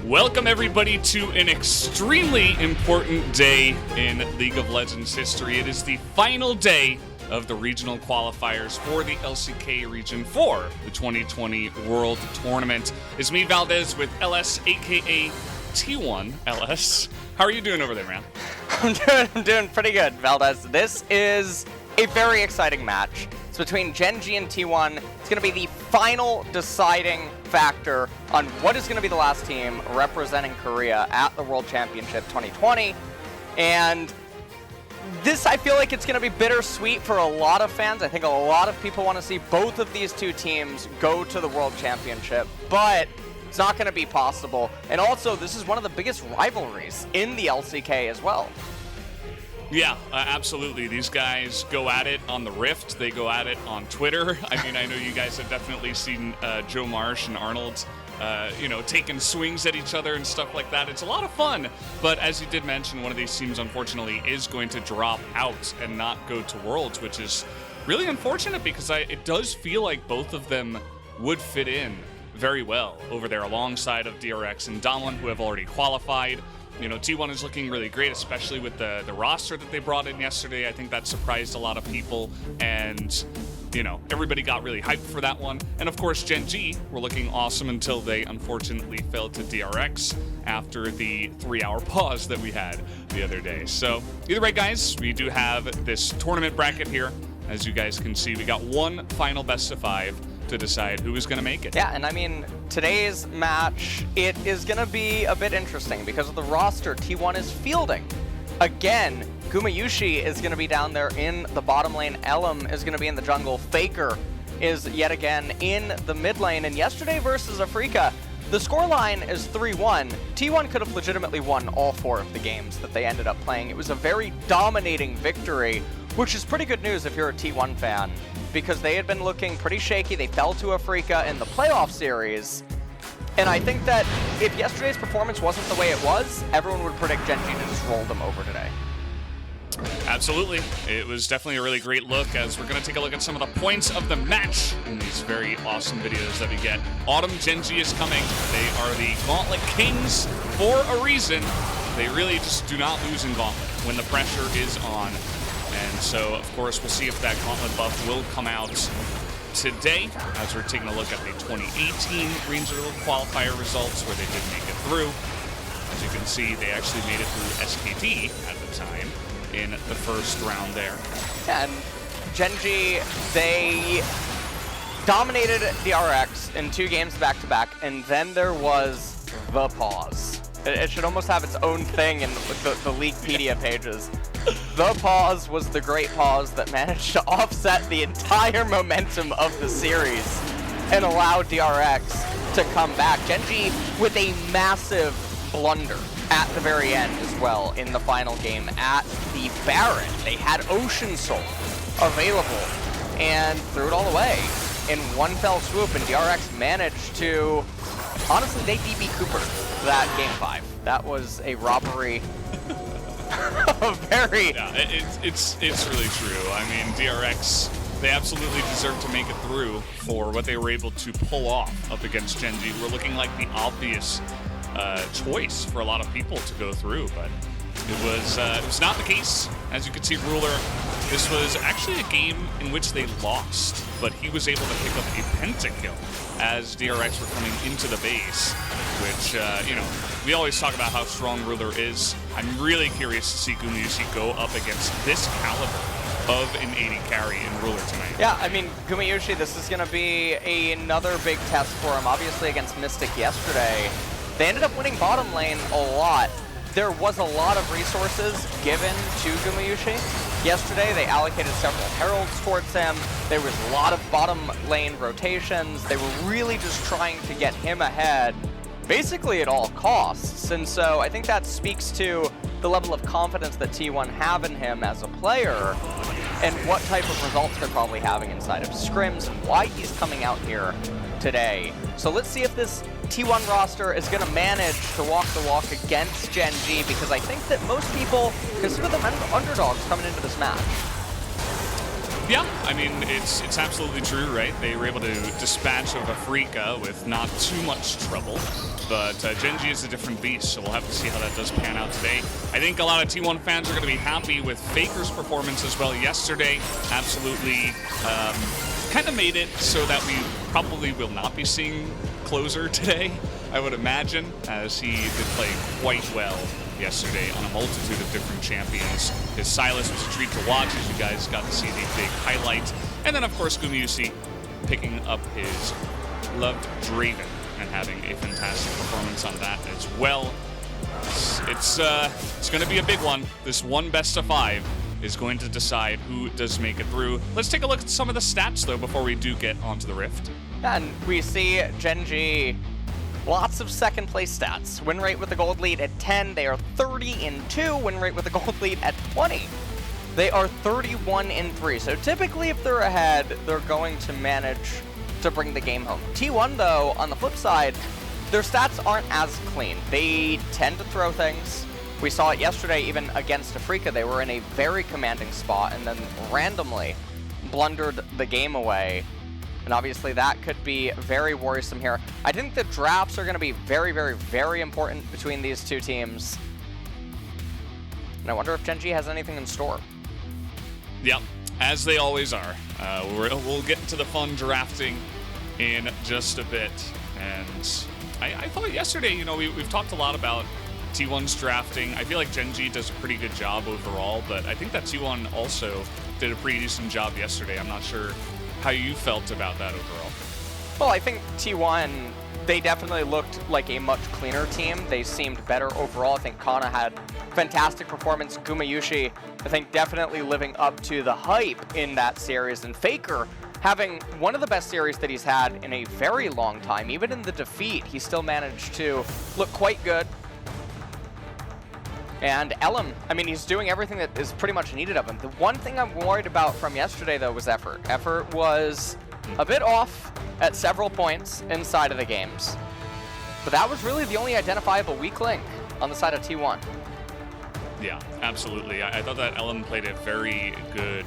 Welcome everybody to an extremely important day in League of Legends history. It is the final day of the regional qualifiers for the LCK region for the 2020 World Tournament. It's me, Valdez, with LS, aka T1 LS. How are you doing over there, man? I'm doing pretty good, Valdez. This is a very exciting match. It's between Gen.G and T1. It's going to be the final deciding factor on what is going to be the last team representing Korea at the World Championship 2020. And this, I feel like it's going to be bittersweet for a lot of fans. I think a lot of people want to see both of these two teams go to the World Championship, but it's not going to be possible. And also, this is one of the biggest rivalries in the LCK as well. Yeah, absolutely. These guys go at it on the Rift. They go at it on Twitter. I mean, I know you guys have definitely seen Joe Marsh and Arnold, taking swings at each other and stuff like that. It's a lot of fun. But as you did mention, one of these teams, unfortunately, is going to drop out and not go to Worlds, which is really unfortunate because it does feel like both of them would fit in very well over there alongside of DRX and Damwon, who have already qualified. You know, T1 is looking really great, especially with the roster that they brought in yesterday. I think that surprised a lot of people, and, you know, everybody got really hyped for that one. And, of course, Gen.G were looking awesome until they unfortunately fell to DRX after the 3-hour pause that we had the other day. So, either way, guys, we do have this tournament bracket here. As you guys can see, we got one final best of 5 to decide who is going to make it. Yeah, and I mean, today's match, it is going to be a bit interesting because of the roster T1 is fielding. Again, Gumayusi is going to be down there in the bottom lane. Elam is going to be in the jungle. Faker is yet again in the mid lane. And yesterday versus Afrika, the scoreline is 3-1. T1 could have legitimately won all 4 of the games that they ended up playing. It was a very dominating victory, which is pretty good news if you're a T1 fan, because they had been looking pretty shaky. They fell to Afrika in the playoff series. And I think that if yesterday's performance wasn't the way it was, everyone would predict Gen.G to just roll them over today. Absolutely. It was definitely a really great look, as we're going to take a look at some of the points of the match in these very awesome videos that we get. Autumn Gen.G is coming. They are the Gauntlet Kings for a reason. They really just do not lose in Gauntlet when the pressure is on. And so, of course, we'll see if that Gauntlet buff will come out today, as we're taking a look at the 2018 regional qualifier results, where they did make it through. As you can see, they actually made it through SKT at the time in the first round there. Yeah, and Gen.G, they dominated the RX in 2 games back-to-back, and then there was the pause. It should almost have its own thing in the Leaguepedia pages. The pause was the great pause that managed to offset the entire momentum of the series and allow DRX to come back. Gen.G with a massive blunder at the very end as well in the final game at the Baron. They had Ocean Soul available and threw it all away in one fell swoop, and DRX managed to, honestly, they DB Cooper that game 5. That was a robbery. Yeah, it's really true. I mean, DRX, they absolutely deserve to make it through for what they were able to pull off up against Gen.G, who were looking like the obvious choice for a lot of people to go through, but it was not the case. As you can see, Ruler, this was actually a game in which they lost, but he was able to pick up a pentakill as DRX were coming into the base, which, we always talk about how strong Ruler is. I'm really curious to see Gumayusi go up against this caliber of an 80 carry in Ruler tonight. Yeah, I mean, Gumayusi, this is going to be another big test for him. Obviously, against Mystic yesterday, they ended up winning bottom lane a lot. There was a lot of resources given to Gumayusi. Yesterday, they allocated several heralds towards him. There was a lot of bottom lane rotations. They were really just trying to get him ahead, basically at all costs. And so I think that speaks to the level of confidence that T1 have in him as a player, and what type of results they're probably having inside of scrims, and why he's coming out here today. So let's see if this T1 roster is going to manage to walk the walk against Gen.G, because I think that most people consider them underdogs coming into this match. Yeah, I mean, it's absolutely true, right? They were able to dispatch of Afrika with not too much trouble. But Gen.G is a different beast, so we'll have to see how that does pan out today. I think a lot of T1 fans are going to be happy with Faker's performance as well yesterday. Absolutely kind of made it so that we probably will not be seeing Closer today, I would imagine, as he did play quite well yesterday on a multitude of different champions. His Silas was a treat to watch, as you guys got to see the big highlight. And then, of course, Gumayusi picking up his loved Draven and having a fantastic performance on that as well. It's going to be a big one. This one best of 5 is going to decide who does make it through. Let's take a look at some of the stats, though, before we do get onto the Rift. And we see Gen.G, lots of second place stats. Win rate with the gold lead at 10. They are 30-2. Win rate with the gold lead at 20. They are 31-3. So typically, if they're ahead, they're going to manage to bring the game home. T1, though, on the flip side, their stats aren't as clean. They tend to throw things. We saw it yesterday, even against Afrika. They were in a very commanding spot and then randomly blundered the game away. And obviously that could be very worrisome here. I think the drafts are going to be very, very, very important between these two teams. And I wonder if Gen.G has anything in store. Yep, as they always are. We'll get into the fun drafting in just a bit. And I thought yesterday, we've talked a lot about T1's drafting. I feel like Gen.G does a pretty good job overall, but I think that T1 also did a pretty decent job yesterday. I'm not sure how you felt about that overall. Well, I think T1, they definitely looked like a much cleaner team. They seemed better overall. I think Kana had fantastic performance. Gumayusi, I think, definitely living up to the hype in that series. And Faker having one of the best series that he's had in a very long time. Even in the defeat, he still managed to look quite good. And Ellum, I mean, he's doing everything that is pretty much needed of him. The one thing I'm worried about from yesterday, though, was effort. Effort was a bit off at several points inside of the games. But that was really the only identifiable weak link on the side of T1. Yeah, absolutely. I thought that Ellum played a very good,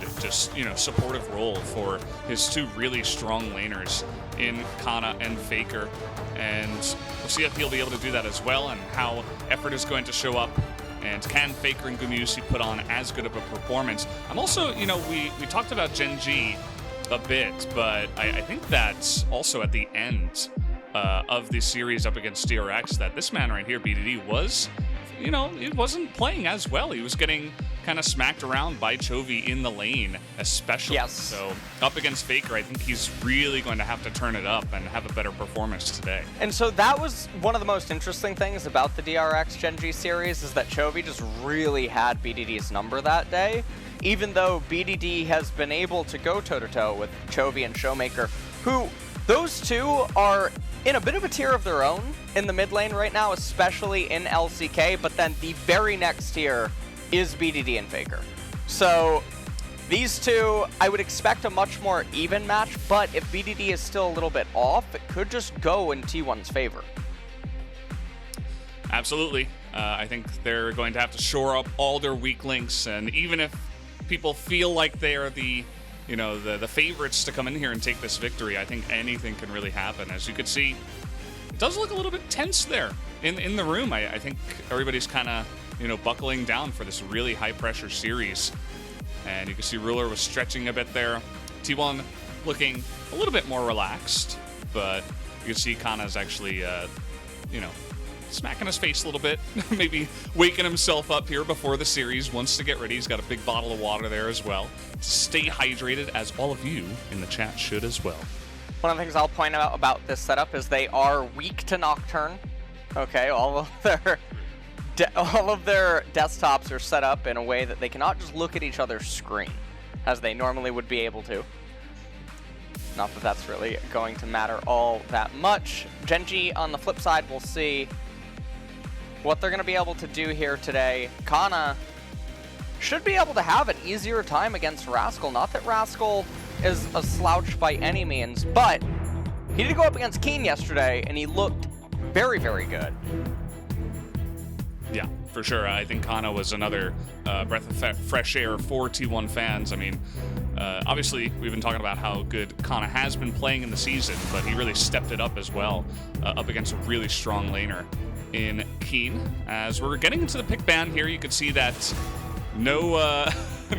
supportive role for his two really strong laners in Kana and Faker. And we'll see if he'll be able to do that as well, and how effort is going to show up. And can Faker and Gumayusi put on as good of a performance? I'm also, we talked about Gen.G a bit, but I think that's also at the end of the series up against DRX that this man right here, BDD, was, he wasn't playing as well. He was getting kind of smacked around by Chovy in the lane, especially. Yes. So up against Faker, I think he's really going to have to turn it up and have a better performance today. And so that was one of the most interesting things about the DRX Gen.G series, is that Chovy just really had BDD's number that day. Even though BDD has been able to go toe-to-toe with Chovy and Showmaker, who, those two are in a bit of a tier of their own in the mid lane right now, especially in LCK, but then the very next tier is BDD and Faker. So these two, I would expect a much more even match, but if BDD is still a little bit off, it could just go in T1's favor. Absolutely. I think they're going to have to shore up all their weak links, and even if people feel like they are the favorites to come in here and take this victory, I think anything can really happen. As you could see, it does look a little bit tense there in the room. I think everybody's kind of buckling down for this really high-pressure series. And you can see Ruler was stretching a bit there. T1 looking a little bit more relaxed, but you can see Kana's actually, smacking his face a little bit, maybe waking himself up here before the series, wants to get ready. He's got a big bottle of water there as well. Stay hydrated, as all of you in the chat should as well. One of the things I'll point out about this setup is they are weak to Nocturne. Okay, all of their desktops are set up in a way that they cannot just look at each other's screen, as they normally would be able to. Not that that's really going to matter all that much. Gen.G, on the flip side, we'll see what they're going to be able to do here today. Kana should be able to have an easier time against Rascal. Not that Rascal is a slouch by any means, but he did go up against Keen yesterday, and he looked very, very good. Yeah, for sure. I think Kana was another breath of fresh air for T1 fans. I mean, Obviously, we've been talking about how good Kana has been playing in the season, but he really stepped it up as well, up against a really strong laner in Keen. As we're getting into the pick ban here, you can see that no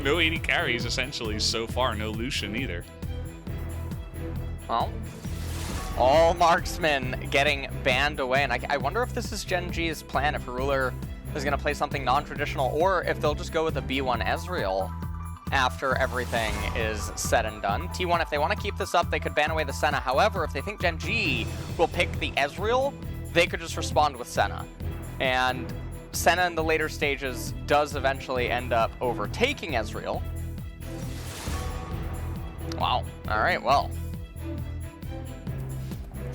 no 80 carries essentially so far, no Lucian either. Well, all marksmen getting banned away, and I wonder if this is Gen.G's plan, if Ruler is going to play something non-traditional, or if they'll just go with a B1 Ezreal after everything is said and done. T1, if they want to keep this up, they could ban away the Senna. However, if they think Gen.G will pick the Ezreal, they could just respond with Senna. And Senna in the later stages does eventually end up overtaking Ezreal. Wow. All right, well.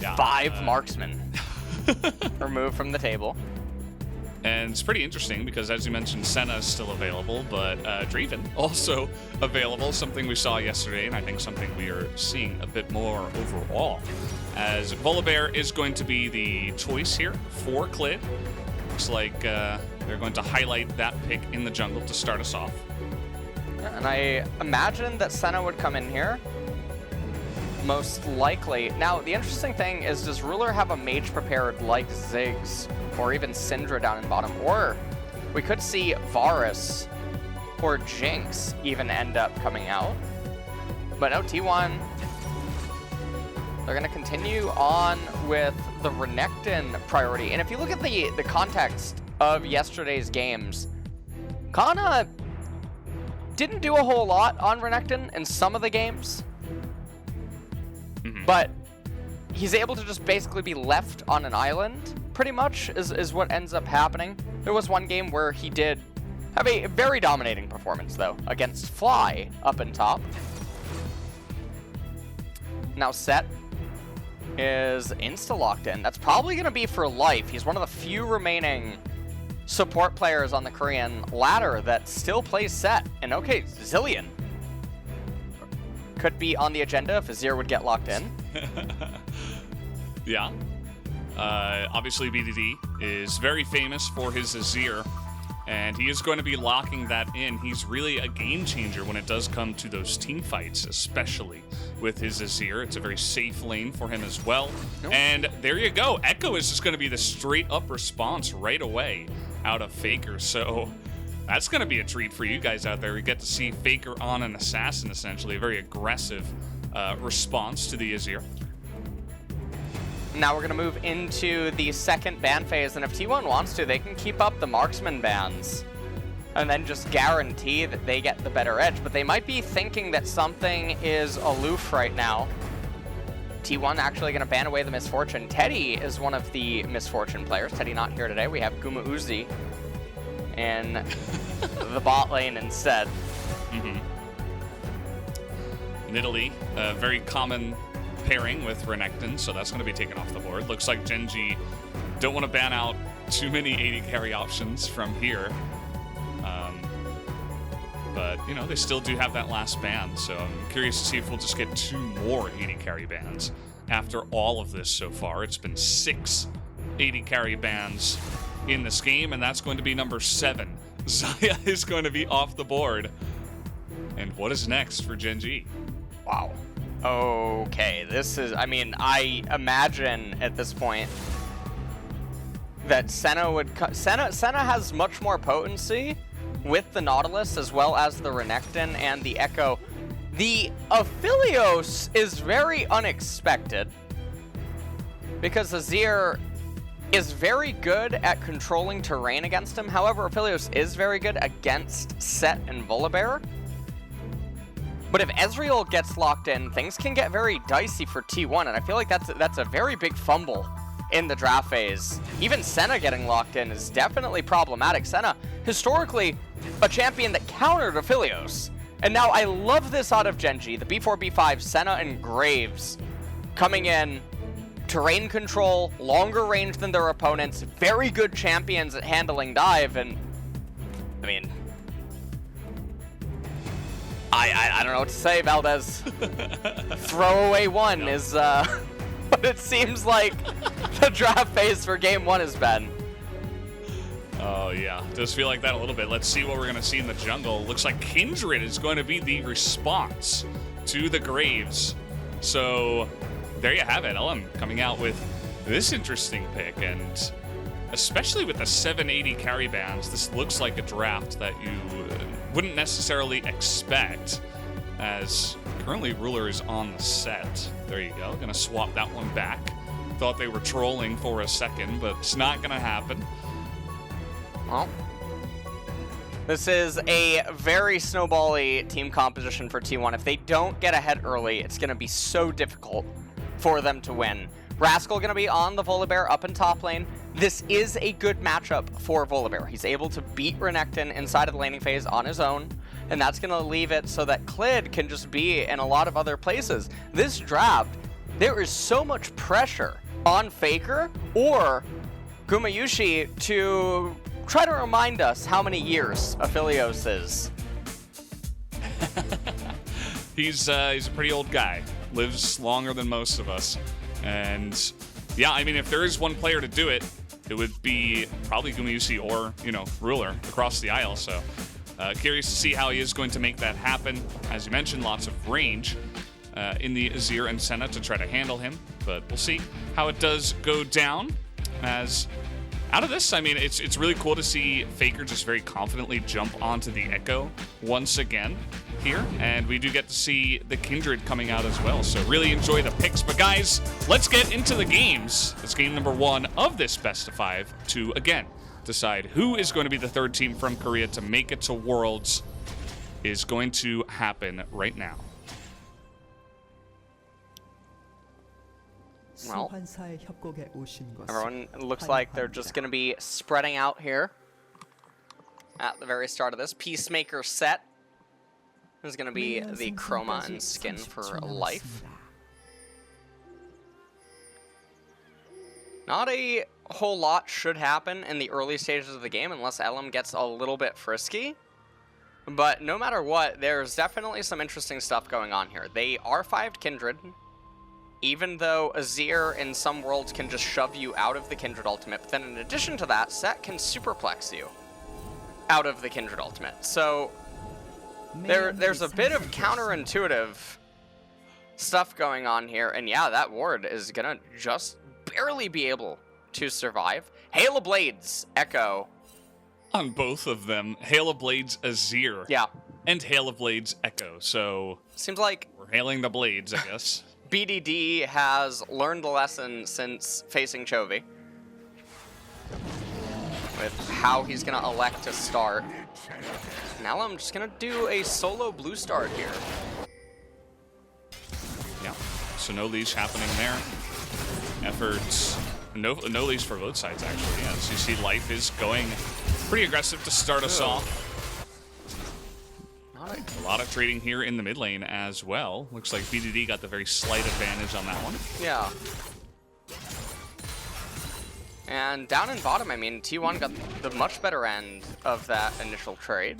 Yeah, 5 marksmen removed from the table. And it's pretty interesting because, as you mentioned, Senna is still available, but Draven also available, something we saw yesterday, and I think something we are seeing a bit more overall. As Volibear is going to be the choice here for Clid. Looks like they're going to highlight that pick in the jungle to start us off. Yeah, and I imagine that Senna would come in here. Most likely. Now, the interesting thing is, does Ruler have a mage prepared like Ziggs or even Syndra down in bottom? Or we could see Varus or Jinx even end up coming out. But no, T1, they're going to continue on with the Renekton priority. And if you look at the context of yesterday's games, Kana didn't do a whole lot on Renekton in some of the games. But he's able to just basically be left on an island, pretty much, is what ends up happening. There was one game where he did have a very dominating performance, though, against Fly up in top. Now Set is insta-locked in. That's probably going to be for life. He's one of the few remaining support players on the Korean ladder that still plays Set. And okay, Zillion could be on the agenda if Azir would get locked in. Yeah. Obviously, BDD is very famous for his Azir, and he is going to be locking that in. He's really a game changer when it does come to those team fights, especially with his Azir. It's a very safe lane for him as well. Nope. And there you go. Echo is just going to be the straight-up response right away out of Faker. So that's going to be a treat for you guys out there. We get to see Faker on an assassin, essentially. A very aggressive response to the Azir. Now we're going to move into the second ban phase, and if T1 wants to, they can keep up the marksman bans and then just guarantee that they get the better edge. But they might be thinking that something is aloof right now. T1 actually going to ban away the Misfortune. Teddy is one of the Misfortune players. Teddy not here today. We have Guma Uzi in the bot lane instead. Nidalee, a very common pairing with Renekton, so that's going to be taken off the board. Looks like Gen.G don't want to ban out too many 80 carry options from here. But, you know, they still do have that last ban, so I'm curious to see if we'll just get 2 more 80 carry bans after all of this so far. It's been 6 80 carry bans in this game, and that's going to be number 7. Xayah is going to be off the board. And what is next for Gen.G? Wow. Okay, this is, I mean, I imagine at this point that Senna would, Senna has much more potency with the Nautilus as well as the Renekton and the Echo. The Aphelios is very unexpected because Azir is very good at controlling terrain against him. However, Aphelios is very good against Set and Volibear. But if Ezreal gets locked in, things can get very dicey for T1, and I feel like that's a very big fumble in the draft phase. Even Senna getting locked in is definitely problematic. Senna, historically, a champion that countered Aphelios. And now I love this out of Gen.G. The B4, B5, Senna and Graves coming in, terrain control, longer range than their opponents, very good champions at handling dive, and I mean, I don't know what to say, Valdez. Throwaway 1 is what it seems like the draft phase for game 1 has been. Oh, yeah. Does feel like that a little bit. Let's see what we're going to see in the jungle. Looks like Kindred is going to be the response to the Graves. So there you have it. LM coming out with this interesting pick. And especially with the 780 carry bands, this looks like a draft that you wouldn't necessarily expect, as currently Ruler is on the set. There you go. Going to swap that one back. Thought they were trolling for a second, but it's not going to happen. Well, this is a very snowbally team composition for T1. If they don't get ahead early, it's going to be so difficult for them to win. Rascal going to be on the Volibear up in top lane. This is a good matchup for Volibear. He's able to beat Renekton inside of the laning phase on his own, and that's going to leave it so that Clid can just be in a lot of other places. This draft, there is so much pressure on Faker or Gumayushi to try to remind us how many years Aphelios is. He's a pretty old guy. Lives longer than most of us. And yeah, I mean, if there is one player to do it, it would be probably Gumayushi or, Ruler across the aisle. So curious to see how he is going to make that happen. As you mentioned, lots of range in the Azir and Senna to try to handle him. But we'll see how it does go down. As out of this, I mean, it's really cool to see Faker just very confidently jump onto the Echo once again here. And we do get to see the Kindred coming out as well. So really enjoy the picks. But guys, let's get into the games. It's game number 1 of this best of 5 to, again, decide who is going to be the third team from Korea to make it to Worlds is going to happen right now. Well, everyone looks like they're just going to be spreading out here at the very start of this. Peacemaker set is going to be the chroma and skin for life. Not a whole lot should happen in the early stages of the game unless LM gets a little bit frisky. But no matter what, there's definitely some interesting stuff going on here. They R5'd Kindred. Even though Azir in some worlds can just shove you out of the Kindred ultimate, but then in addition to that, Set can superplex you out of the Kindred ultimate. So there's a bit of counterintuitive stuff going on here, and yeah, that ward is gonna just barely be able to survive. Hail of Blades, Echo. On both of them, Hail of Blades Azir. Yeah. And Hail of Blades Echo, so seems like we're hailing the blades, I guess. BDD has learned the lesson since facing Chovy with how he's going to elect to start. Now I'm just going to do a solo blue start here. Yeah, so no leash happening there. Efforts, no leash for both sides, actually. Yeah, so you see Life is going pretty aggressive to start us off. A lot of trading here in the mid lane as well. Looks like BDD got the very slight advantage on that one. Yeah. And down in bottom, I mean, T1 got the much better end of that initial trade.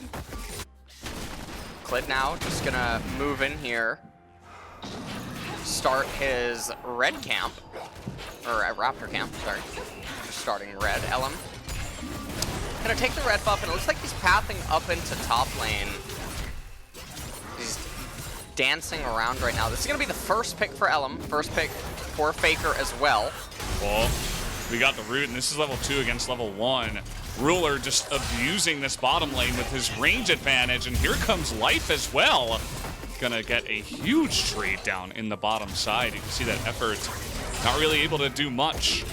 Clid now just gonna move in here, start his red camp, or Raptor camp, sorry. Just starting red. LM gonna take the red buff, and it looks like he's pathing up into top lane. He's dancing around right now. This is going to be the first pick for LM, first pick for Faker as well. Well, we got the root, and this is level 2 against level 1. Ruler just abusing this bottom lane with his range advantage, and here comes Life as well. Gonna get a huge trade down in the bottom side. You can see that effort not really able to do much,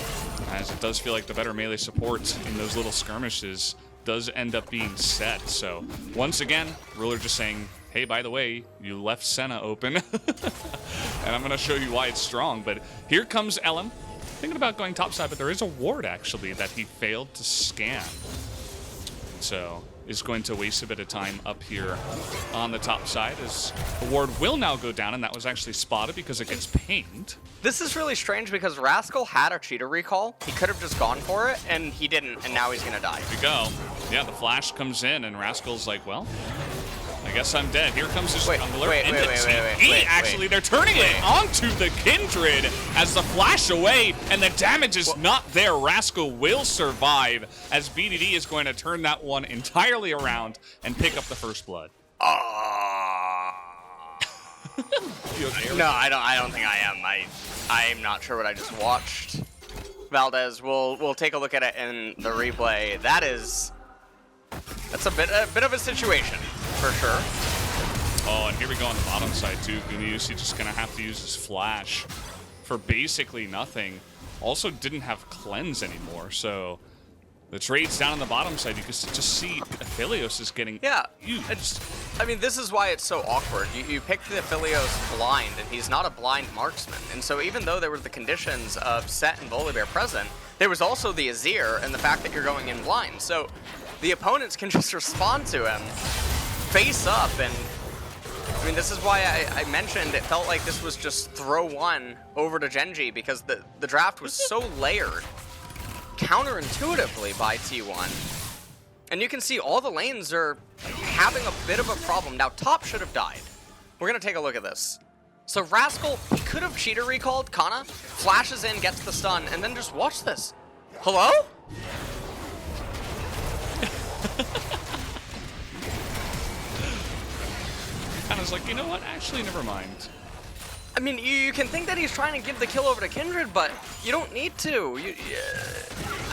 as it does feel like the better melee support in those little skirmishes does end up being set. So once again, Ruler just saying, hey, by the way, you left Senna open. And I'm going to show you why it's strong. But here comes LM. Thinking about going topside, but there is a ward, actually, that he failed to scan. So is going to waste a bit of time up here on the top side, as the ward will now go down, and that was actually spotted because it gets pinged. This is really strange because Rascal had a cheater recall. He could have just gone for it, and he didn't, and now he's going to die. Here we go. Yeah, the flash comes in, and Rascal's like, well, I I guess I'm dead. Here comes his jungler. Wait, Actually, they're turning it onto the Kindred as the flash away, and the damage is not there. Rascal will survive as BDD is going to turn that one entirely around and pick up the first blood. You okay? No, I don't think I am. I'm not sure what I just watched. Valdez, we'll take a look at it in the replay. That's a bit of a situation, for sure. Oh, and here we go on the bottom side too. Gumayusi just gonna have to use his flash for basically nothing. Also didn't have cleanse anymore, so the trades down on the bottom side, you can just see Aphelios is getting used. I mean, this is why it's so awkward. You picked the Aphelios blind, and he's not a blind marksman. And so even though there were the conditions of Set and Volibear present, there was also the Azir and the fact that you're going in blind. So the opponents can just respond to him, face up, and I mean, this is why I mentioned it felt like this was just throw one over to Gen.G because the draft was so layered counterintuitively by T1. And you can see all the lanes are having a bit of a problem. Now, top should have died. We're going to take a look at this. So Rascal, he could have cheater recalled Kana, flashes in, gets the stun, and then just watch this. Hello? Kana's like, you know what? Actually, never mind. I mean, you can think that he's trying to give the kill over to Kindred, but you don't need to.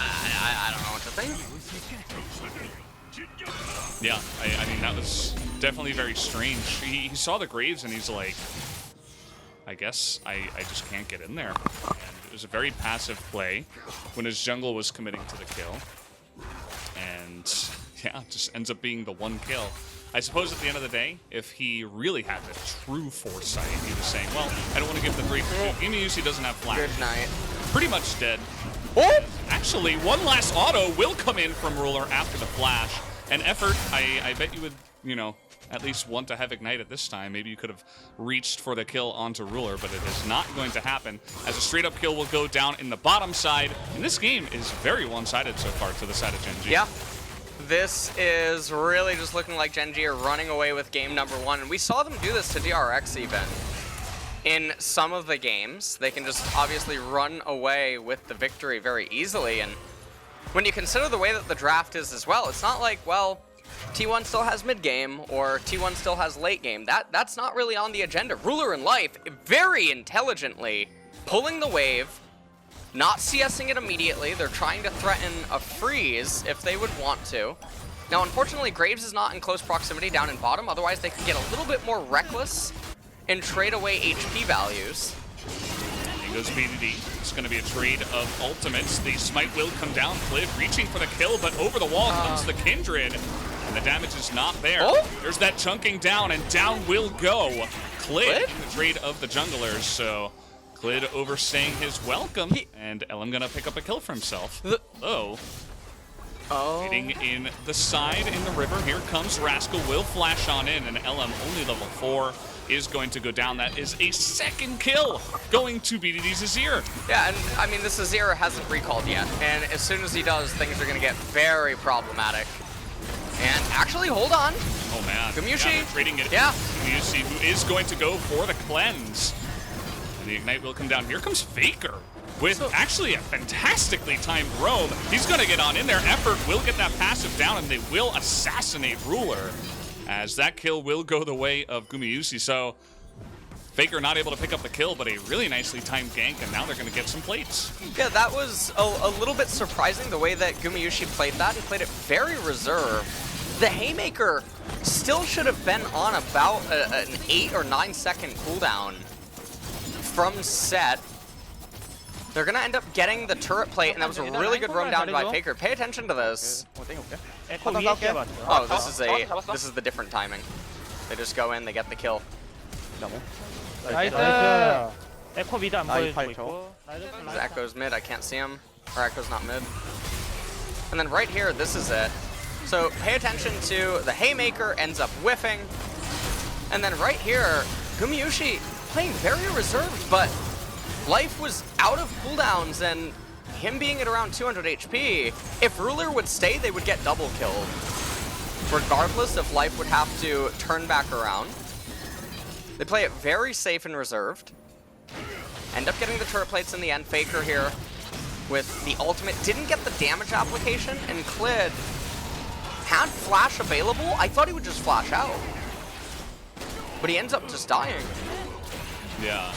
I don't know what to think. Yeah, I mean, that was definitely very strange. He saw the Graves and he's like, I guess I just can't get in there. And it was a very passive play when his jungle was committing to the kill. And yeah, it just ends up being the one kill. I suppose at the end of the day, if he really had the true foresight, he was saying, well, I don't want to give the 3 Gumayusi doesn't have flash. Good night. Pretty much dead. Oh! Actually, one last auto will come in from Ruler after the flash. And Effort, I bet you would, you know, at least want to have Ignite at this time. Maybe you could have reached for the kill onto Ruler, but it is not going to happen, as a straight-up kill will go down in the bottom side. And this game is very one-sided so far to the side of Gen.G. Yeah. This is really just looking like Gen.G are running away with game number 1. And we saw them do this to DRX even. In some of the games, they can just obviously run away with the victory very easily. And when you consider the way that the draft is as well, it's not like, well, T1 still has mid-game or T1 still has late game. That's not really on the agenda. Ruler and Life very intelligently pulling the wave, not CSing it immediately. They're trying to threaten a freeze if they would want to. Now, unfortunately, Graves is not in close proximity down in bottom. Otherwise, they can get a little bit more reckless and trade away HP values. Here goes BDD. It's going to be a trade of ultimates. The smite will come down. Clid reaching for the kill, but over the wall comes the Kindred. And the damage is not there. Oh? There's that chunking down, and down will go. Clid in the trade of the junglers, so Clid overstaying his welcome, and LM gonna pick up a kill for himself. Hitting in the side in the river. Here comes Rascal, will flash on in, and LM only level 4 is going to go down. That is a second kill going to BDD's Azir. Yeah, and I mean, this Azir hasn't recalled yet, and as soon as he does, things are gonna get very problematic. And actually, hold on. Oh man. Gumayusi. Yeah, trading it. Yeah. Gumayusi, who is going to go for the cleanse. And the Ignite will come down. Here comes Faker with actually a fantastically timed roam. He's going to get on in there. Effort will get that passive down, and they will assassinate Ruler, as that kill will go the way of Gumayusi. So Faker not able to pick up the kill, but a really nicely timed gank, and now they're going to get some plates. Yeah, that was a little bit surprising the way that Gumayusi played that. He played it very reserved. The Haymaker still should have been on about an 8 or 9 second cooldown from set. They're going to end up getting the turret plate, and that was a really good roam down by Faker. Pay attention to this. Oh, this is the different timing. They just go in, they get the kill. Echo's mid, I can't see him. Or Echo's not mid. And then right here, this is it. So pay attention to the Haymaker, ends up whiffing. And then right here, Gumayusi playing very reserved, but Life was out of cooldowns, and him being at around 200 HP, if Ruler would stay, they would get double killed. regardless if Life would have to turn back around. They play it very safe and reserved. End up getting the turret plates in the end. Faker here with the ultimate. Didn't get the damage application, and Clid had flash available. I thought he would just flash out, but he ends up just dying. Yeah.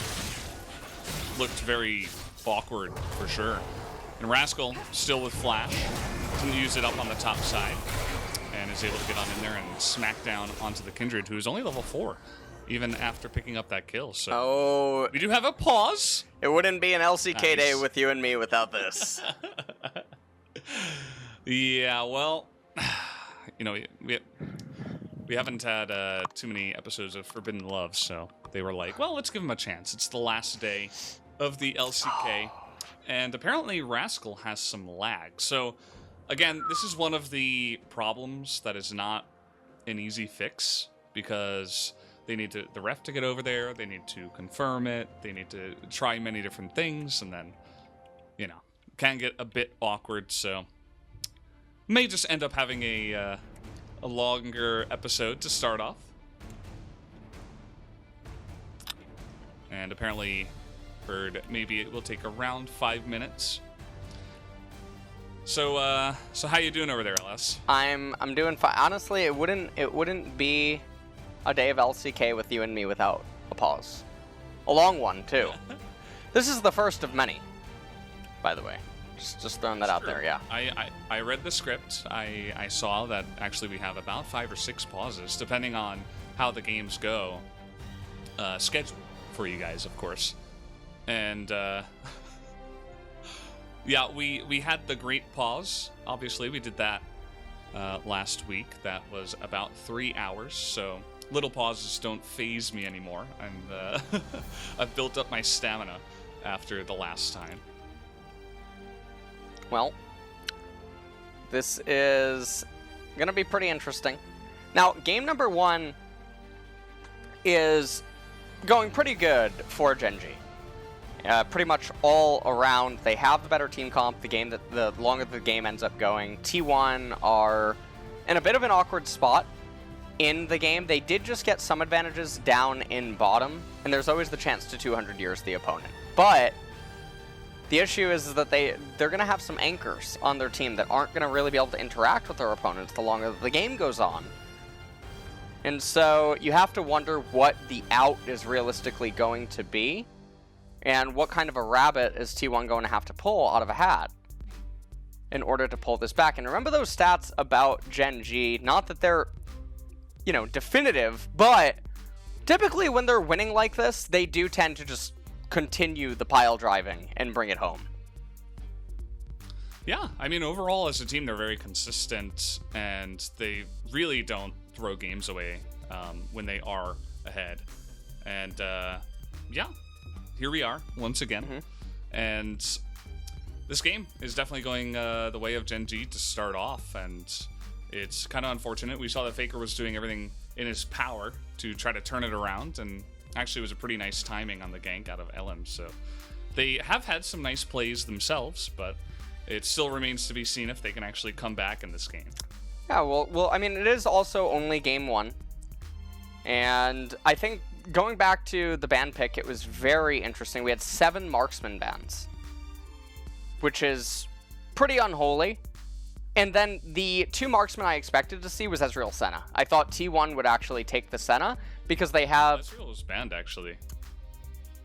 Looked very awkward, for sure. And Rascal, still with flash, can use it up on the top side, and is able to get on in there and smack down onto the Kindred, who is only level 4, even after picking up that kill. So we do have a pause. It wouldn't be an LCK day with you and me without this. Yeah, well, you know, we haven't had too many episodes of Forbidden Love, so they were like, well, let's give him a chance. It's the last day of the LCK, and apparently Rascal has some lag. So, again, this is one of the problems that is not an easy fix, because they need the ref to get over there, they need to confirm it, they need to try many different things, and then, you know, can get a bit awkward, so may just end up having a longer episode to start off. And apparently heard maybe it will take around 5 minutes. So so how you doing over there, LS? I'm doing fine. Honestly, it wouldn't be a day of LCK with you and me without a pause. A long one too. This is the first of many, by the way. Just throwing that out there, yeah. I read the script. I saw that actually we have about 5 or 6 pauses, depending on how the games go. Scheduled for you guys, of course. And yeah, we had the great pause. Obviously, we did that last week. That was about 3 hours. So little pauses don't faze me anymore. And I've built up my stamina after the last time. Well, this is going to be pretty interesting. Now, game number 1 is going pretty good for Gen.G. Pretty much all around, they have the better team comp. The longer the game ends up going, T1 are in a bit of an awkward spot in the game. They did just get some advantages down in bottom, and there's always the chance to 200 years the opponent. But the issue is that they're going to have some anchors on their team that aren't going to really be able to interact with their opponents the longer the game goes on. And so you have to wonder what the out is realistically going to be, and what kind of a rabbit is T1 going to have to pull out of a hat in order to pull this back. And remember those stats about Gen.G, not that they're, you know, definitive, but typically when they're winning like this, they do tend to just continue the pile driving and bring it home. Yeah, I mean, overall as a team, they're very consistent, and they really don't throw games away when they are ahead. And yeah, here we are once again. And this game is definitely going the way of Gen.G to start off, and it's kind of unfortunate. We saw that Faker was doing everything in his power to try to turn it around, and actually it was a pretty nice timing on the gank out of LM. So they have had some nice plays themselves, but it still remains to be seen if they can actually come back in this game. Yeah, well, I mean, it is also only game 1. And I think going back to the ban pick, it was very interesting. We had 7 marksman bans, which is pretty unholy. And then the 2 marksmen I expected to see was Ezreal Senna. I thought T1 would actually take the Senna because they have... Ezreal was banned, actually.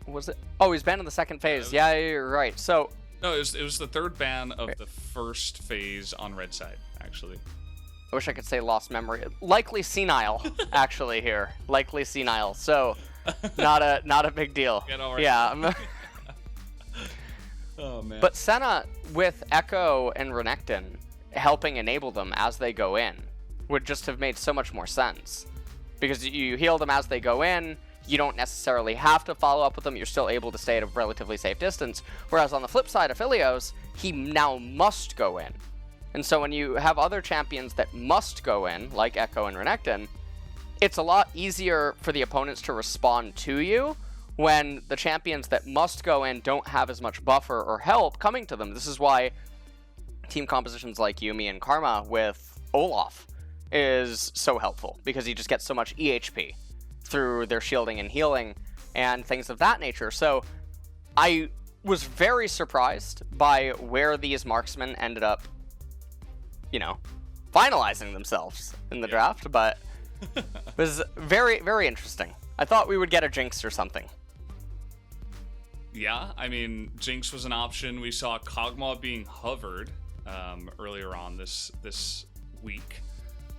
Was it? Oh, he's banned in the second phase. Yeah, you're right. So... No, it was the 3rd ban of the first phase on red side, actually. I wish I could say lost memory. Likely senile, actually, here. Likely senile. So, not a big deal. Yeah. Oh, man. But Senna, with Echo and Renekton helping enable them as they go in, would just have made so much more sense. Because you heal them as they go in, you don't necessarily have to follow up with them, you're still able to stay at a relatively safe distance. Whereas on the flip side of Philios, he now must go in. And so when you have other champions that must go in, like Echo and Renekton, it's a lot easier for the opponents to respond to you when the champions that must go in don't have as much buffer or help coming to them. This is why team compositions like Yuumi and Karma with Olaf is so helpful because you just get so much EHP through their shielding and healing and things of that nature. So I was very surprised by where these marksmen ended up, you know, finalizing themselves in the draft, but it was very, very interesting. I thought we would get a Jinx or something. Yeah, I mean, Jinx was an option. We saw Kog'Maw being hovered earlier on this week,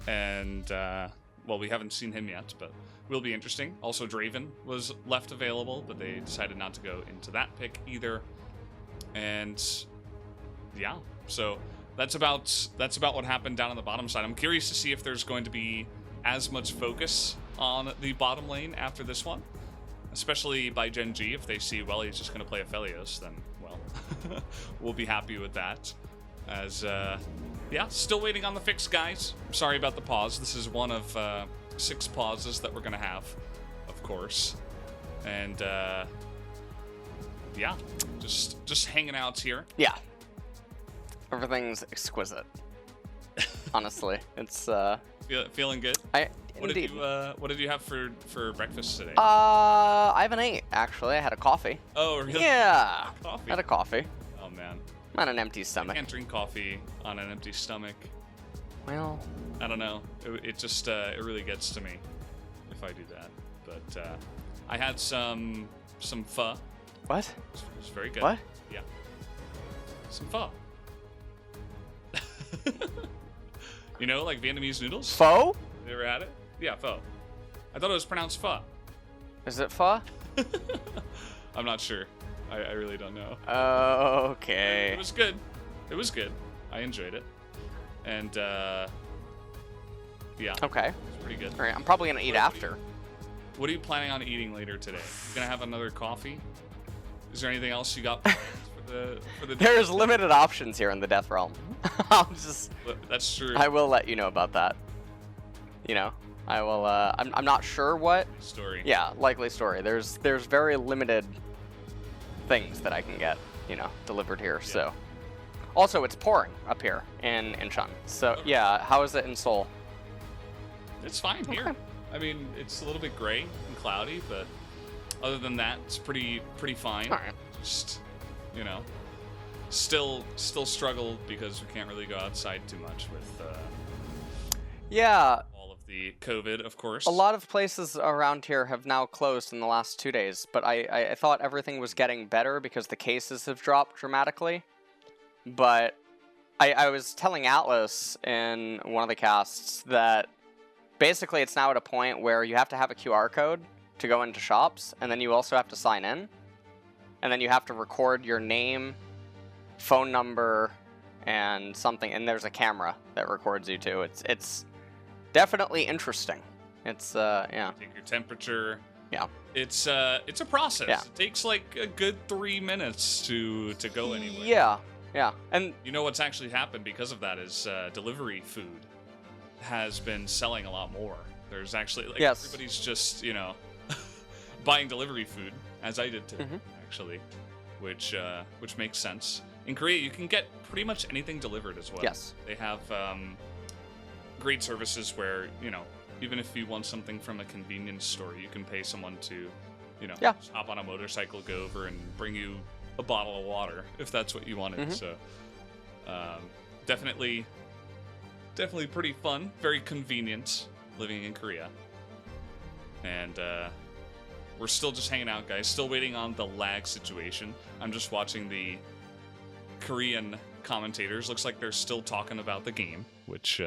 and well, we haven't seen him yet, but will be interesting. Also, Draven was left available, but they decided not to go into that pick either. And yeah, so that's about what happened down on the bottom side. I'm curious to see if there's going to be as much focus on the bottom lane after this one, especially by Gen.G. If they see, well, he's just going to play Aphelios, then, well, we'll be happy with that. As, yeah, still waiting on the fix, guys. Sorry about the pause. This is one of 6 pauses that we're going to have, of course. And, yeah, just hanging out here. Yeah. Everything's exquisite. Honestly, it's feeling good. Indeed. What did you have for breakfast today? I haven't ate actually. I had a coffee. Oh, really? Yeah. Coffee. I had a coffee. Oh man. I'm on an empty stomach. I can't drink coffee on an empty stomach. Well, I don't know. It just it really gets to me if I do that. But I had some pho. What? It was very good. What? Yeah. Some pho. You know, like Vietnamese noodles? Pho? You ever had it? Yeah, pho. I thought it was pronounced pho. Is it pho? I'm not sure. I really don't know. Okay. It was good. It was good. I enjoyed it. And, yeah. Okay. It was pretty good. All right, I'm probably going to eat after. What are you planning on eating later today? You gonna have another coffee? Is there anything else you got for the There's limited options here in the Death Realm. That's true. I will let you know about that. You know, I will. I'm not sure what story. Yeah, likely story. There's very limited things that I can get, you know, delivered here. Yeah. So, also it's pouring up here in Incheon. So okay. Yeah, how is it in Seoul? It's fine here. I mean, it's a little bit gray and cloudy, but other than that, it's pretty fine. All right. Just, you know, still struggle because we can't really go outside too much with yeah, all of the COVID, of course. A lot of places around here have now closed in the last 2 days, but I thought everything was getting better because the cases have dropped dramatically. But I was telling Atlas in one of the casts that basically it's now at a point where you have to have a QR code to go into shops, and then you also have to sign in, and then you have to record your name, phone number, and something, and there's a camera that records you too. It's definitely interesting. It's yeah. Take your temperature. Yeah. It's a process. Yeah. It takes like a good 3 minutes to go anywhere. Yeah. Yeah. And you know what's actually happened because of that is delivery food has been selling a lot more. There's actually like everybody's just, you know, buying delivery food, as I did today, actually, which makes sense. In Korea, you can get pretty much anything delivered as well. Yes. They have great services where, you know, even if you want something from a convenience store, you can pay someone to, you know, just hop on a motorcycle, go over and bring you a bottle of water if that's what you wanted. So definitely pretty fun, very convenient living in Korea. And we're still just hanging out, guys. Still waiting on the lag situation. I'm just watching the Korean commentators. Looks like they're still talking about the game, which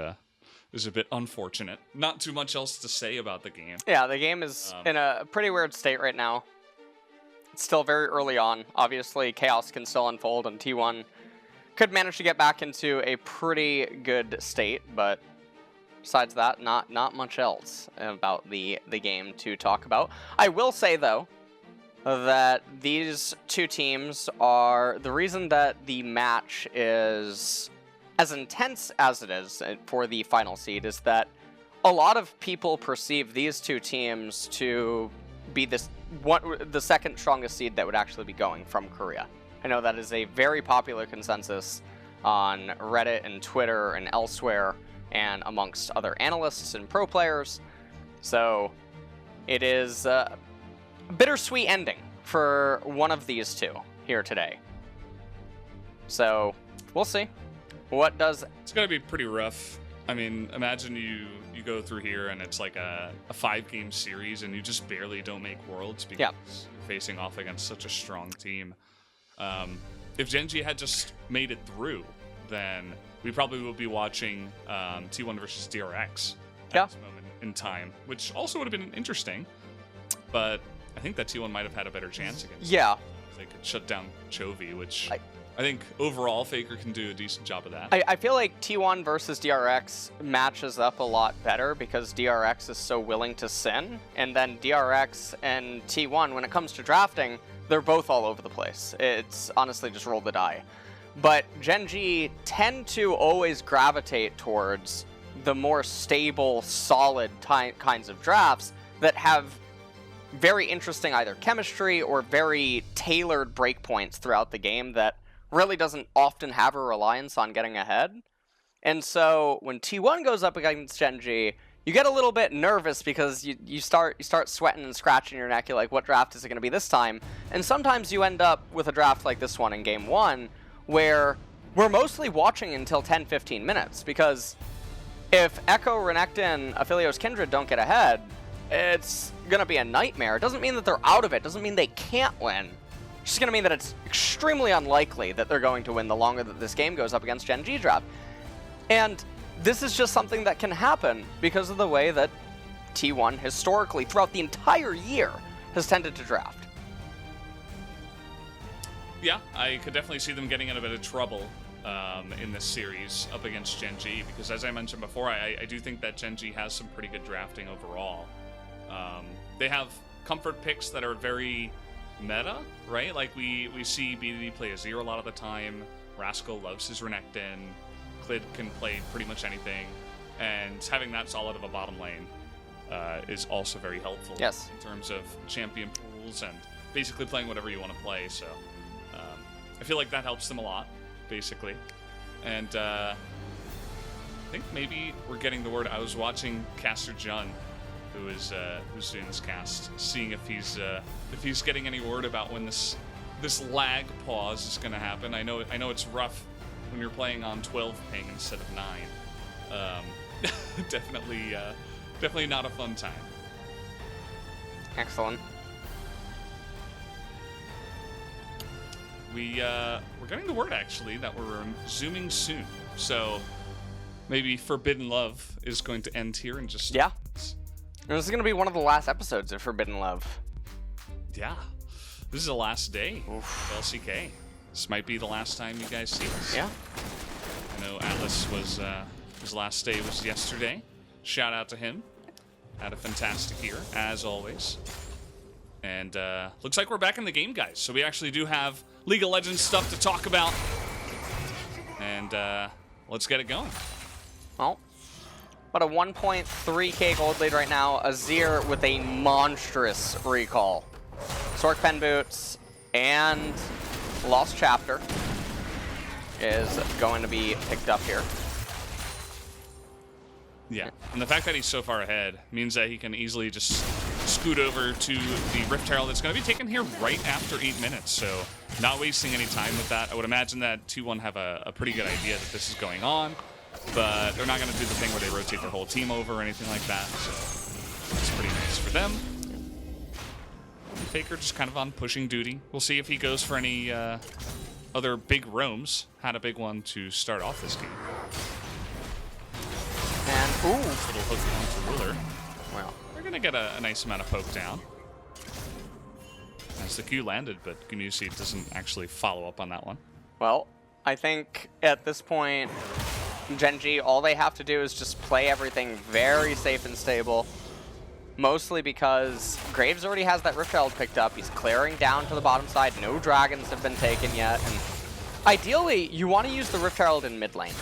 is a bit unfortunate. Not too much else to say about the game. Yeah, the game is in a pretty weird state right now. It's still very early on. Obviously, chaos can still unfold, and T1 could manage to get back into a pretty good state, but besides that, not much else about the game to talk about. I will say, though, that these two teams are... The reason that the match is as intense as it is for the final seed is that a lot of people perceive these two teams to be the second strongest seed that would actually be going from Korea. I know that is a very popular consensus on Reddit and Twitter and elsewhere, and amongst other analysts and pro players. So it is a bittersweet ending for one of these two here today. So we'll see. What does... It's going to be pretty rough. I mean, imagine you go through here and it's like a 5-game series and you just barely don't make Worlds because you're facing off against such a strong team. If Gen.G had just made it through, then we probably would be watching T1 versus DRX at this moment in time, which also would have been interesting. But I think that T1 might have had a better chance against them. They could shut down Chovy, which... I think overall Faker can do a decent job of that. I feel like T1 versus DRX matches up a lot better because DRX is so willing to sin, and then DRX and T1, when it comes to drafting, they're both all over the place. It's honestly just roll the die. But Gen.G tend to always gravitate towards the more stable, solid kinds of drafts that have very interesting either chemistry or very tailored breakpoints throughout the game that really doesn't often have a reliance on getting ahead. And so when T1 goes up against Gen.G, you get a little bit nervous because you start sweating and scratching your neck. You're like, what draft is it going to be this time? And sometimes you end up with a draft like this one in Game 1 where we're mostly watching until 10-15 minutes, because if Echo, Renekton, Aphelios, Kindred don't get ahead, it's going to be a nightmare. It doesn't mean that they're out of it. It doesn't mean they can't win. It's just going to mean that it's extremely unlikely that they're going to win the longer that this game goes up against Gen.G draft. And this is just something that can happen because of the way that T1 historically, throughout the entire year, has tended to draft. Yeah, I could definitely see them getting in a bit of trouble in this series up against Gen.G, because as I mentioned before, I do think that Gen.G has some pretty good drafting overall. They have comfort picks that are very meta, right? Like we see BDD play Azir a lot of the time. Rascal loves his Renekton. Clid can play pretty much anything, and having that solid of a bottom lane is also very helpful. Yes. In terms of champion pools and basically playing whatever you want to play. So I feel like that helps them a lot, basically. And I think maybe we're getting the word. I was watching Caster Jun, who's doing this cast, seeing if he's getting any word about when this lag pause is going to happen. I know it's rough when you're playing on 12 ping instead of 9. Definitely not a fun time. Excellent. We're getting the word actually that we're zooming soon. So maybe Forbidden Love is going to end here in just This is going to be one of the last episodes of Forbidden Love. Yeah. This is the last day of LCK. This might be the last time you guys see us. Yeah. I know Atlas was, his last day was yesterday. Shout out to him. Had a fantastic year, as always. And looks like we're back in the game, guys. So we actually do have League of Legends stuff to talk about. And let's get it going. Well, about a 1.3k gold lead right now. Azir with a monstrous recall. Sork Pen Boots and Lost Chapter is going to be picked up here. Yeah, and the fact that he's so far ahead means that he can easily just scoot over to the Rift Herald that's going to be taken here right after 8 minutes, so not wasting any time with that. I would imagine that T1 have a pretty good idea that this is going on, but they're not going to do the thing where they rotate their whole team over or anything like that, so it's pretty nice for them. Faker just kind of on pushing duty. We'll see if he goes for any other big roams. Had a big one to start off this game. And, ooh. Little hook onto Ruler. Well, We're going to get a nice amount of poke down. As the Q landed, but Gumusi doesn't actually follow up on that one. Well, I think at this point, Gen.G, all they have to do is just play everything very safe and stable. Mostly because Graves already has that Rift Herald picked up. He's clearing down to the bottom side. No dragons have been taken yet. And ideally, you want to use the Rift Herald in mid lane.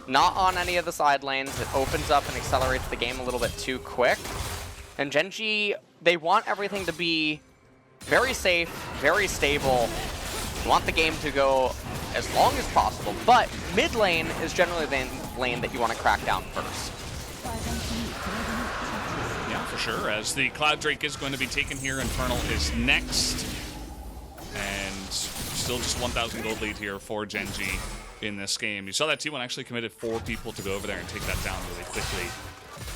Not on any of the side lanes. It opens up and accelerates the game a little bit too quick. And Gen.G, they want everything to be very safe, very stable. Want the game to go as long as possible, but mid lane is generally the lane that you want to crack down first. Yeah, for sure, as the Cloud Drake is going to be taken here. Infernal is next. And still just 1,000 gold lead here for Gen.G in this game. You saw that T1 actually committed 4 people to go over there and take that down really quickly.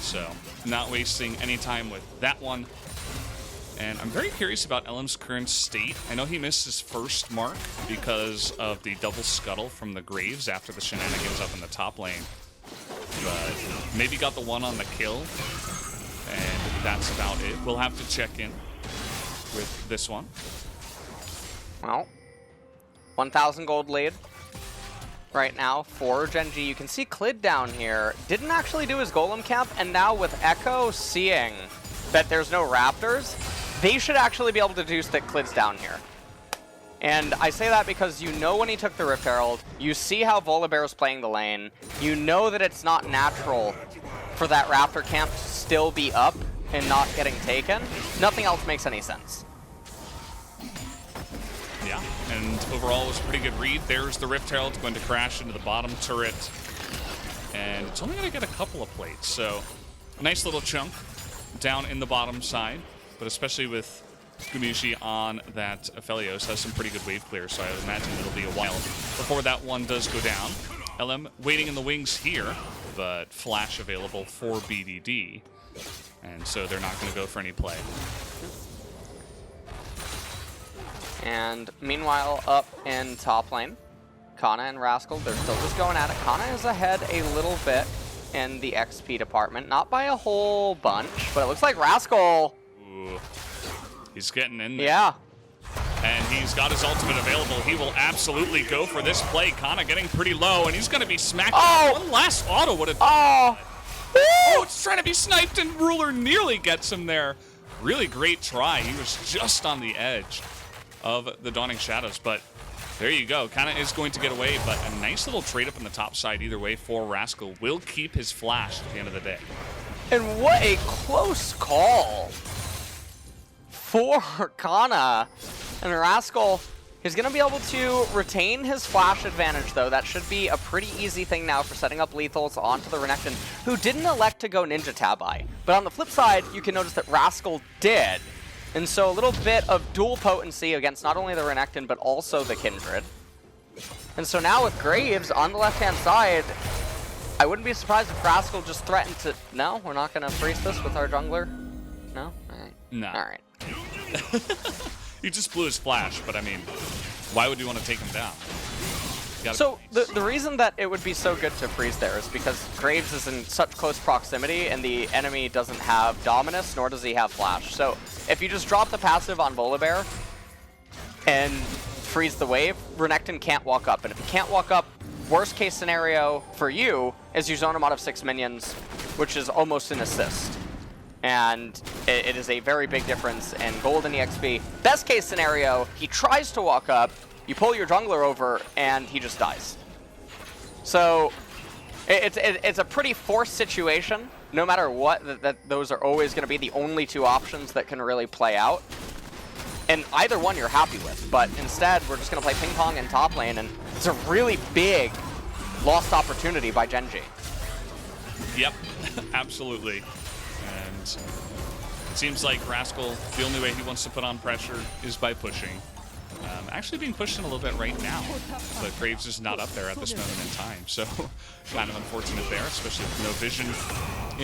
So, not wasting any time with that one. And I'm very curious about LM's current state. I know he missed his first mark because of the double scuttle from the Graves after the shenanigans up in the top lane. But maybe got the one on the kill. And that's about it. We'll have to check in with this one. Well, 1,000 gold lead right now for Gen.G. You can see Clid down here didn't actually do his golem camp, and now with Echo seeing that there's no Raptors, they should actually be able to deduce that Clid's down here. And I say that because you know when he took the Rift Herald, you see how Volibear is playing the lane, you know that it's not natural for that Raptor camp to still be up and not getting taken. Nothing else makes any sense. Yeah, and overall it was a pretty good read. There's the Rift Herald going to crash into the bottom turret. And it's only going to get a couple of plates, so a nice little chunk down in the bottom side. But especially with Skirmishes on that Aphelios has some pretty good wave clear, so I would imagine it'll be a while before that one does go down. LM waiting in the wings here, but flash available for BDD. And so they're not going to go for any play. And meanwhile, up in top lane, Kana and Rascal, they're still just going at it. Kana is ahead a little bit in the XP department. Not by a whole bunch, but it looks like Rascal... Ooh. He's getting in there. Yeah. And he's got his ultimate available. He will absolutely go for this play. Kana getting pretty low, and he's going to be smacked. Oh! One last auto would have... Oh! Oh, it's trying to be sniped, and Ruler nearly gets him there. Really great try. He was just on the edge of the Dawning Shadows, but there you go. Kana is going to get away, but a nice little trade up on the top side either way for Rascal. Will keep his flash at the end of the day. And what a close call for Kana. And Rascal is going to be able to retain his flash advantage, though. That should be a pretty easy thing now for setting up lethals onto the Renekton, who didn't elect to go Ninja Tabi. But on the flip side, you can notice that Rascal did. And so a little bit of dual potency against not only the Renekton, but also the Kindred. And so now with Graves on the left-hand side, I wouldn't be surprised if Rascal just threatened to... No, we're not going to freeze this with our jungler? No? All right. No. All right. He just blew his flash, but I mean, why would you want to take him down? So the reason that it would be so good to freeze there is because Graves is in such close proximity and the enemy doesn't have Dominus, nor does he have flash. So if you just drop the passive on Volibear and freeze the wave, Renekton can't walk up. And if he can't walk up, worst case scenario for you is you zone him out of 6 minions, which is almost an assist. And it is a very big difference in gold in EXP. Best case scenario, he tries to walk up, you pull your jungler over, and he just dies. So it's a pretty forced situation. No matter what, that those are always going to be the only 2 options that can really play out. And either one you're happy with. But instead, we're just going to play ping pong in top lane, and it's a really big lost opportunity by Gen.G. Yep, absolutely. And it seems like Rascal, the only way he wants to put on pressure is by pushing. Actually being pushed in a little bit right now, but Graves is not up there at this moment in time, so kind of unfortunate there, especially with no vision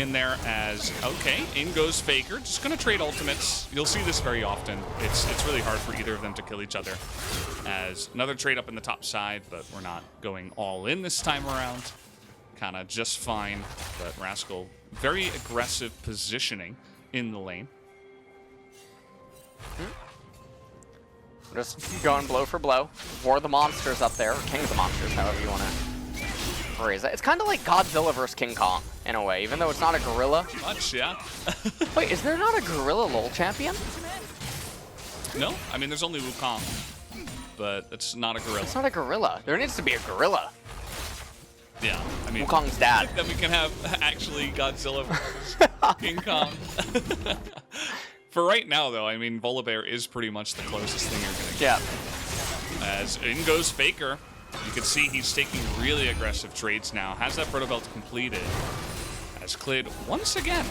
in there. As okay, in goes Faker, just going to trade ultimates. You'll see this very often. It's really hard for either of them to kill each other. As another trade up in the top side, but we're not going all in this time around. Kind of just fine, but Rascal, very aggressive positioning in the lane. Just going blow for blow. War the monsters up there, or king of the monsters, however you want to phrase it. It's kind of like Godzilla versus King Kong, in a way, even though it's not a gorilla. Much, yeah. Wait, is there not a gorilla LoL champion? No, I mean, there's only Wukong, but it's not a gorilla. It's not a gorilla. There needs to be a gorilla. Yeah, I mean, Wukong's dad. Then we can have actually Godzilla versus King Kong. For right now, though, I mean, Volibear is pretty much the closest thing you're going to get. Yeah. As in goes Faker. You can see he's taking really aggressive trades now. Has that Proto Belt completed. As Clid, once again,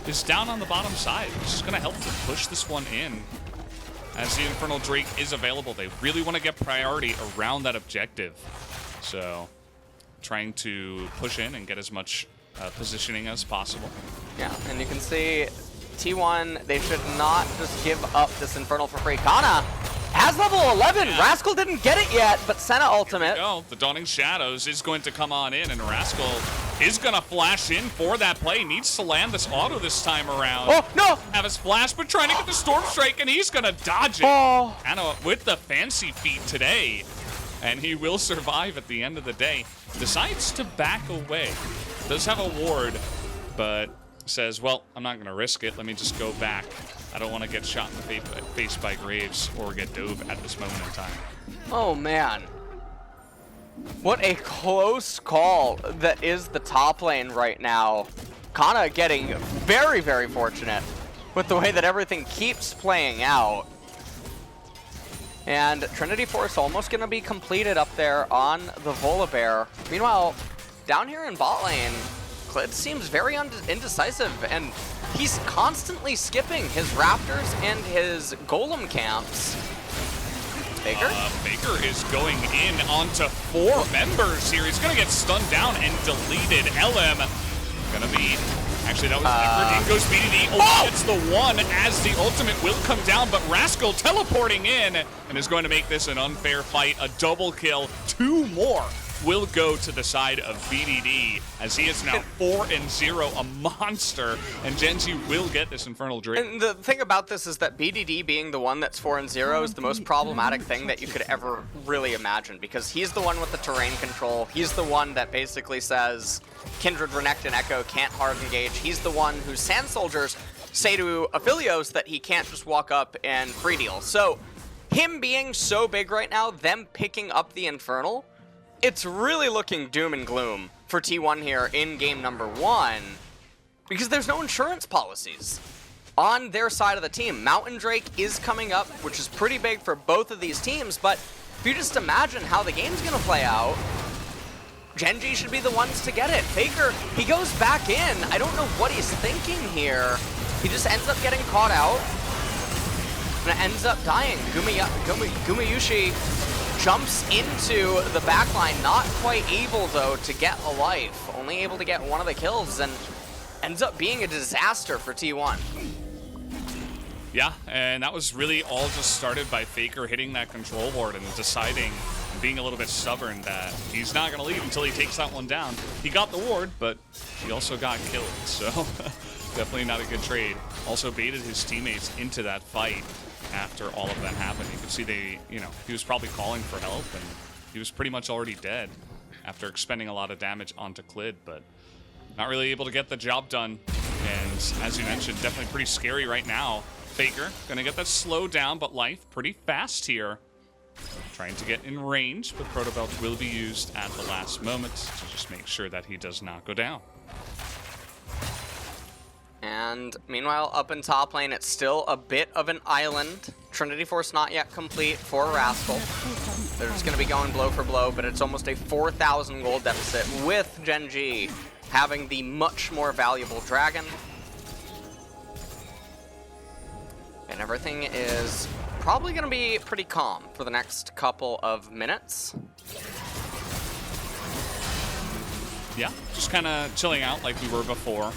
is down on the bottom side, which is going to help to push this one in. As the Infernal Drake is available, they really want to get priority around that objective. So, trying to push in and get as much positioning as possible. Yeah, and you can see T1, they should not just give up this Infernal for free. Kana has level 11. Yeah. Rascal didn't get it yet, but Senna ultimate. The Dawning Shadows is going to come on in, and Rascal is going to flash in for that play. Needs to land this auto this time around. Oh, no! Have his flash, but trying to get the Storm Strike, and he's going to dodge it. Oh. Kana with the fancy feet today, and he will survive at the end of the day. Decides to back away. Does have a ward, but says, well, I'm not going to risk it. Let me just go back. I don't want to get shot in the face by Graves or get dove at this moment in time. Oh, man. What a close call that is the top lane right now. Kana getting very, very fortunate with the way that everything keeps playing out. And Trinity Force almost going to be completed up there on the Volibear. Meanwhile, down here in bot lane, Clid seems very indecisive, and he's constantly skipping his Raptors and his Golem camps. Faker? Faker is going in onto 4 members here. He's going to get stunned down and deleted. LM going to be... Actually, that was effort. In goes BDD. Oh, gets the one as the ultimate will come down, but Rascal teleporting in and is going to make this an unfair fight. A double kill. 2 more will go to the side of BDD as he is now 4-0, a monster, and Gen.G will get this Infernal Drake. And the thing about this is that BDD being the one that's 4-0 is the most problematic thing that you could ever really imagine, because he's the one with the terrain control. He's the one that basically says Kindred, Renekton, and Echo can't hard engage. He's the one whose Sand Soldiers say to Aphelios that he can't just walk up and free deal. So him being so big right now, them picking up the Infernal, it's really looking doom and gloom for T1 here in game number 1, because there's no insurance policies on their side of the team. Mountain Drake is coming up, which is pretty big for both of these teams, but if you just imagine how the game's going to play out, Gen.G should be the ones to get it. Faker, he goes back in. I don't know what he's thinking here. He just ends up getting caught out and ends up dying. Gumayushi jumps into the backline, not quite able, though, to get a life. Only able to get one of the kills, and ends up being a disaster for T1. Yeah, and that was really all just started by Faker hitting that control ward and deciding, and being a little bit stubborn, that he's not going to leave until he takes that one down. He got the ward, but he also got killed, so definitely not a good trade. Also baited his teammates into that fight. After all of that happened, you could see he was probably calling for help, and he was pretty much already dead after expending a lot of damage onto Clid, but not really able to get the job done. And as you mentioned, definitely pretty scary right now. Faker gonna get that slowed down, but life pretty fast here. Trying to get in range, but Proto Belt will be used at the last moment to just make sure that he does not go down. And meanwhile, up in top lane, it's still a bit of an island. Trinity Force not yet complete for Rascal. They're just going to be going blow for blow, but it's almost a 4,000 gold deficit with Gen.G having the much more valuable dragon. And everything is probably going to be pretty calm for the next couple of minutes. Yeah, just kind of chilling out like we were before.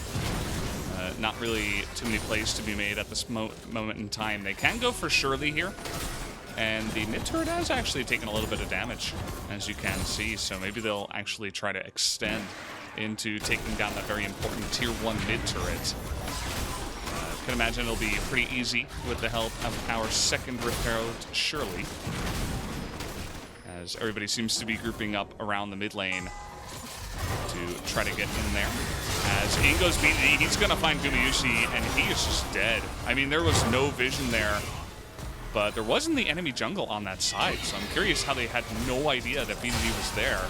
Not really too many plays to be made at this moment in time. They can go for Shirley here. And the mid turret has actually taken a little bit of damage, as you can see. So maybe they'll actually try to extend into taking down that very important tier 1 mid turret. I can imagine it'll be pretty easy with the help of our second Rift Herald, Shirley. As everybody seems to be grouping up around the mid lane to try to get in there. As in goes BDD, he's going to find Gumayushi, and he is just dead. I mean, there was no vision there, but there wasn't the enemy jungle on that side, so I'm curious how they had no idea that BDD was there,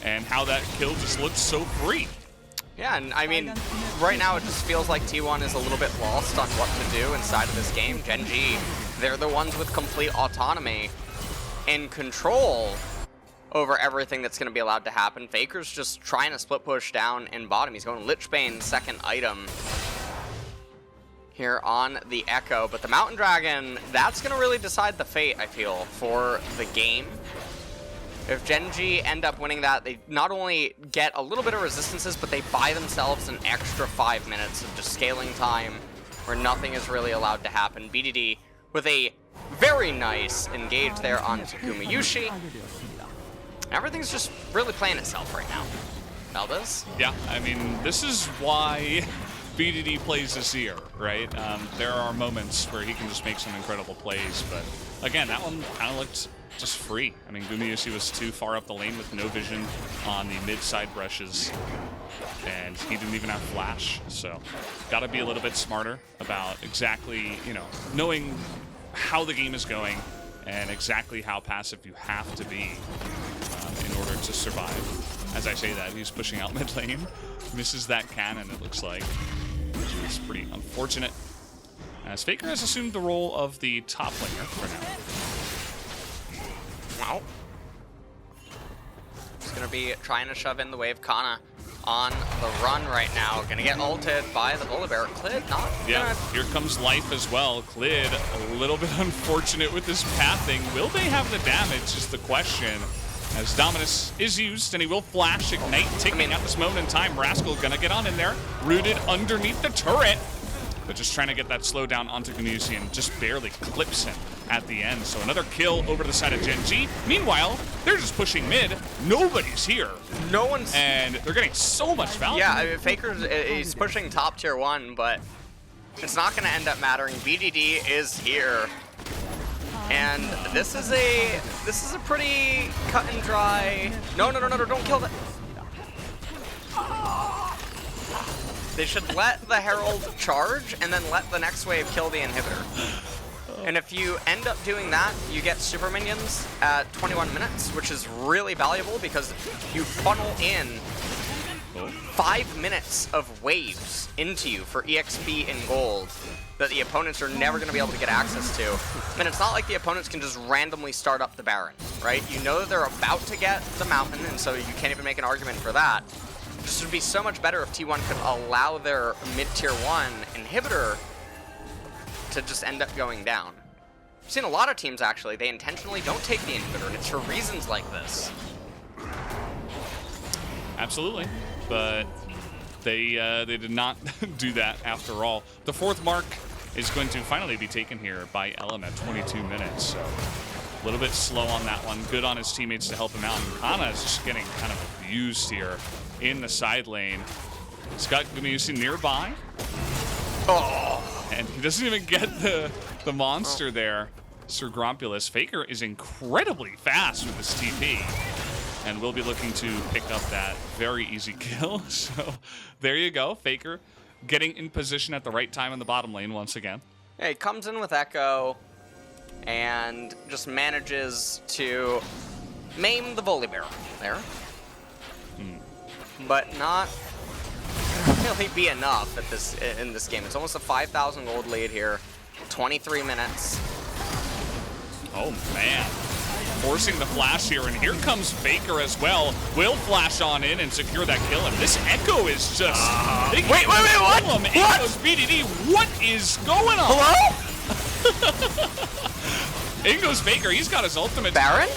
and how that kill just looked so free. Yeah, and I mean, right now it just feels like T1 is a little bit lost on what to do inside of this game. Gen.G, they're the ones with complete autonomy and control over everything that's going to be allowed to happen. Faker's just trying to split push down in bottom. He's going Lichbane, second item here on the Echo. But the Mountain Dragon, that's going to really decide the fate, I feel, for the game. If Gen.G end up winning that, they not only get a little bit of resistances, but they buy themselves an extra 5 minutes of just scaling time where nothing is really allowed to happen. BDD with a very nice engage there on Takumi Yushi. Everything's just really playing itself right now. Valdez? Yeah, I mean, this is why BDD plays this year, right? There are moments where he can just make some incredible plays, but again, that one kind of looked just free. I mean, Gumayusi was too far up the lane with no vision on the mid-side brushes, and he didn't even have flash. So, got to be a little bit smarter about exactly, you know, knowing how the game is going and exactly how passive you have to be in order to survive. As I say that, he's pushing out mid lane, misses that cannon, it looks like, which is pretty unfortunate. As Faker has assumed the role of the top laner for now. Wow. Just gonna be trying to shove in the wave. Kana on the run right now. Gonna get ulted by the Volibear. Clid not Yeah, here comes life as well. Clid a little bit unfortunate with this pathing. Will they have the damage is the question. As Dominus is used, and he will flash Ignite, ticking at this moment in time. Rascal gonna get on in there, rooted underneath the turret, but just trying to get that slowdown onto Gumayusi and just barely clips him at the end. So another kill over to the side of Gen.G. Meanwhile, they're just pushing mid. Nobody's here. No one's... And they're getting so much value. Yeah, I mean, Faker's he's pushing top tier 1, but it's not going to end up mattering. BDD is here. And this is a pretty cut and dry... No, don't kill that. They should let the Herald charge and then let the next wave kill the inhibitor. And if you end up doing that, you get super minions at 21 minutes, which is really valuable because you funnel in 5 minutes of waves into you for EXP and gold that the opponents are never going to be able to get access to. And it's not like the opponents can just randomly start up the Baron, right? You know that they're about to get the mountain, and so you can't even make an argument for that. This would be so much better if T1 could allow their mid-tier 1 inhibitor to just end up going down. I've seen a lot of teams, actually, they intentionally don't take the inhibitor, and it's for reasons like this. Absolutely, but they did not do that after all. The fourth mark is going to finally be taken here by Elam at 22 minutes, so a little bit slow on that one. Good on his teammates to help him out, and Kana is just getting kind of abused here in the side lane. He's got Gumayusi nearby. Oh! And he doesn't even get the monster there. Sir Grompulus. Faker is incredibly fast with this TP. And we'll be looking to pick up that very easy kill. So there you go. Faker getting in position at the right time in the bottom lane once again. Yeah, he comes in with Echo and just manages to maim the Volibear there. But not really be enough at this in this game. It's almost a 5,000 gold lead here. 23 minutes. Oh man, forcing the flash here, and here comes Faker as well. Will flash on in and secure that kill, and this Echo is just... wait, what? What? Echo's BDD, what is going on? Hello? In goes Faker, he's got his ultimate. Baron?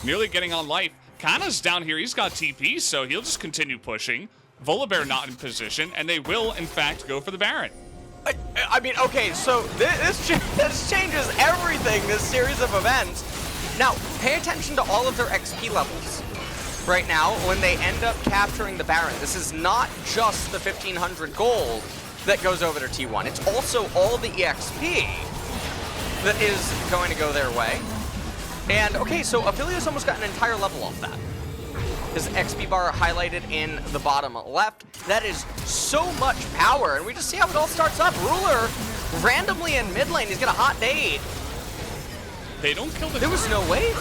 Nearly getting on life. Kana's down here, he's got TP, so he'll just continue pushing. Volibear not in position, and they will, in fact, go for the Baron. I mean, okay, so this changes everything, this series of events. Now, pay attention to all of their XP levels right now when they end up capturing the Baron. This is not just the 1,500 gold that goes over to T1. It's also all the EXP that is going to go their way. And, okay, so Aphelios almost got an entire level off that. His XP bar highlighted in the bottom left. That is so much power, and we just see how it all starts up. Ruler, randomly in mid lane, he's got a hot date. They don't kill the... There was no way.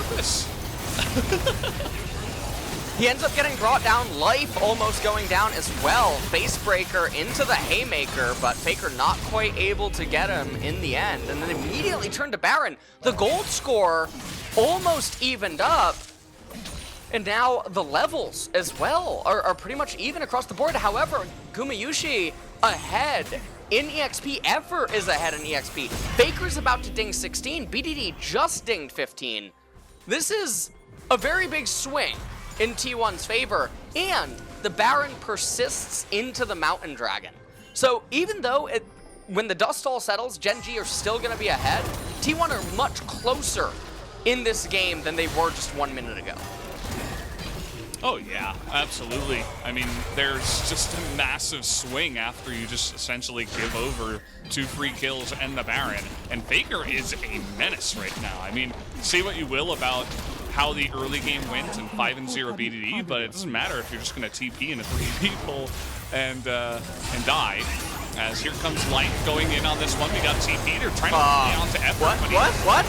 He ends up getting brought down. Life almost going down as well. Facebreaker into the Haymaker, but Faker not quite able to get him in the end. And then immediately turned to Baron. The gold score almost evened up. And now the levels as well are pretty much even across the board. However, Gumayusi ahead in EXP. Effort is ahead in EXP. Faker's about to ding 16. BDD just dinged 15. This is a very big swing in T1's favor, and the Baron persists into the Mountain Dragon. So even though when the dust all settles, Gen.G are still going to be ahead, T1 are much closer in this game than they were just 1 minute ago. Oh yeah, absolutely. I mean, there's just a massive swing after you just essentially give over 2 free kills and the Baron. And Faker is a menace right now. I mean, say what you will about how the early game went in 5-0 BDD, but it doesn't matter if you're just going to TP into 3 people and die. As here comes Light going in on this one. We got TP. They're trying to play on to Effort. What?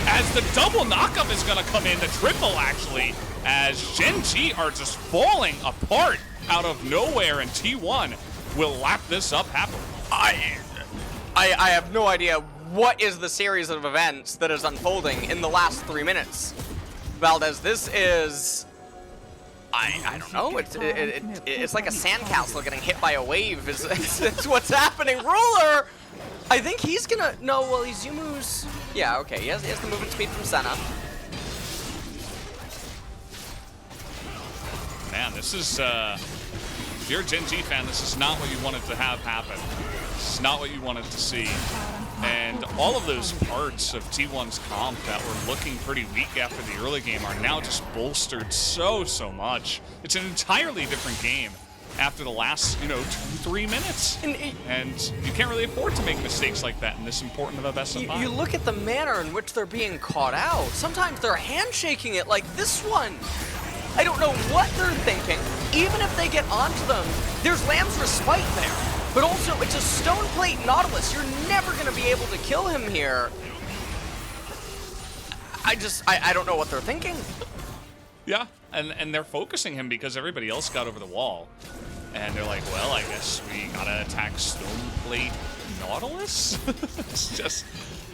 As the double knockup is going to come in, the triple actually, as Gen.G are just falling apart out of nowhere, and T1 will lap this up happily. I have no idea what is the series of events that is unfolding in the last 3 minutes. Valdez, this is... I don't know. It's like a sandcastle getting hit by a wave. It's what's happening. Ruler, I think he's gonna. No, well, he's Yumu's. Yeah, okay. He has the movement speed from Senna. Man, this is. If you're a Gen.G fan, this is not what you wanted to have happen. This is not what you wanted to see. And all of those parts of T1's comp that were looking pretty weak after the early game are now just bolstered so much. It's an entirely different game after the last, 2-3 minutes. And you can't really afford to make mistakes like that in this important of a best of 5. You look at the manner in which they're being caught out. Sometimes they're handshaking it like this one. I don't know what they're thinking. Even if they get onto them, there's Lamb's Respite there. But also, it's a Stone Plate Nautilus. You're never going to be able to kill him here. I don't know what they're thinking. Yeah, and they're focusing him because everybody else got over the wall. And they're like, well, I guess we gotta attack Stone Plate Nautilus?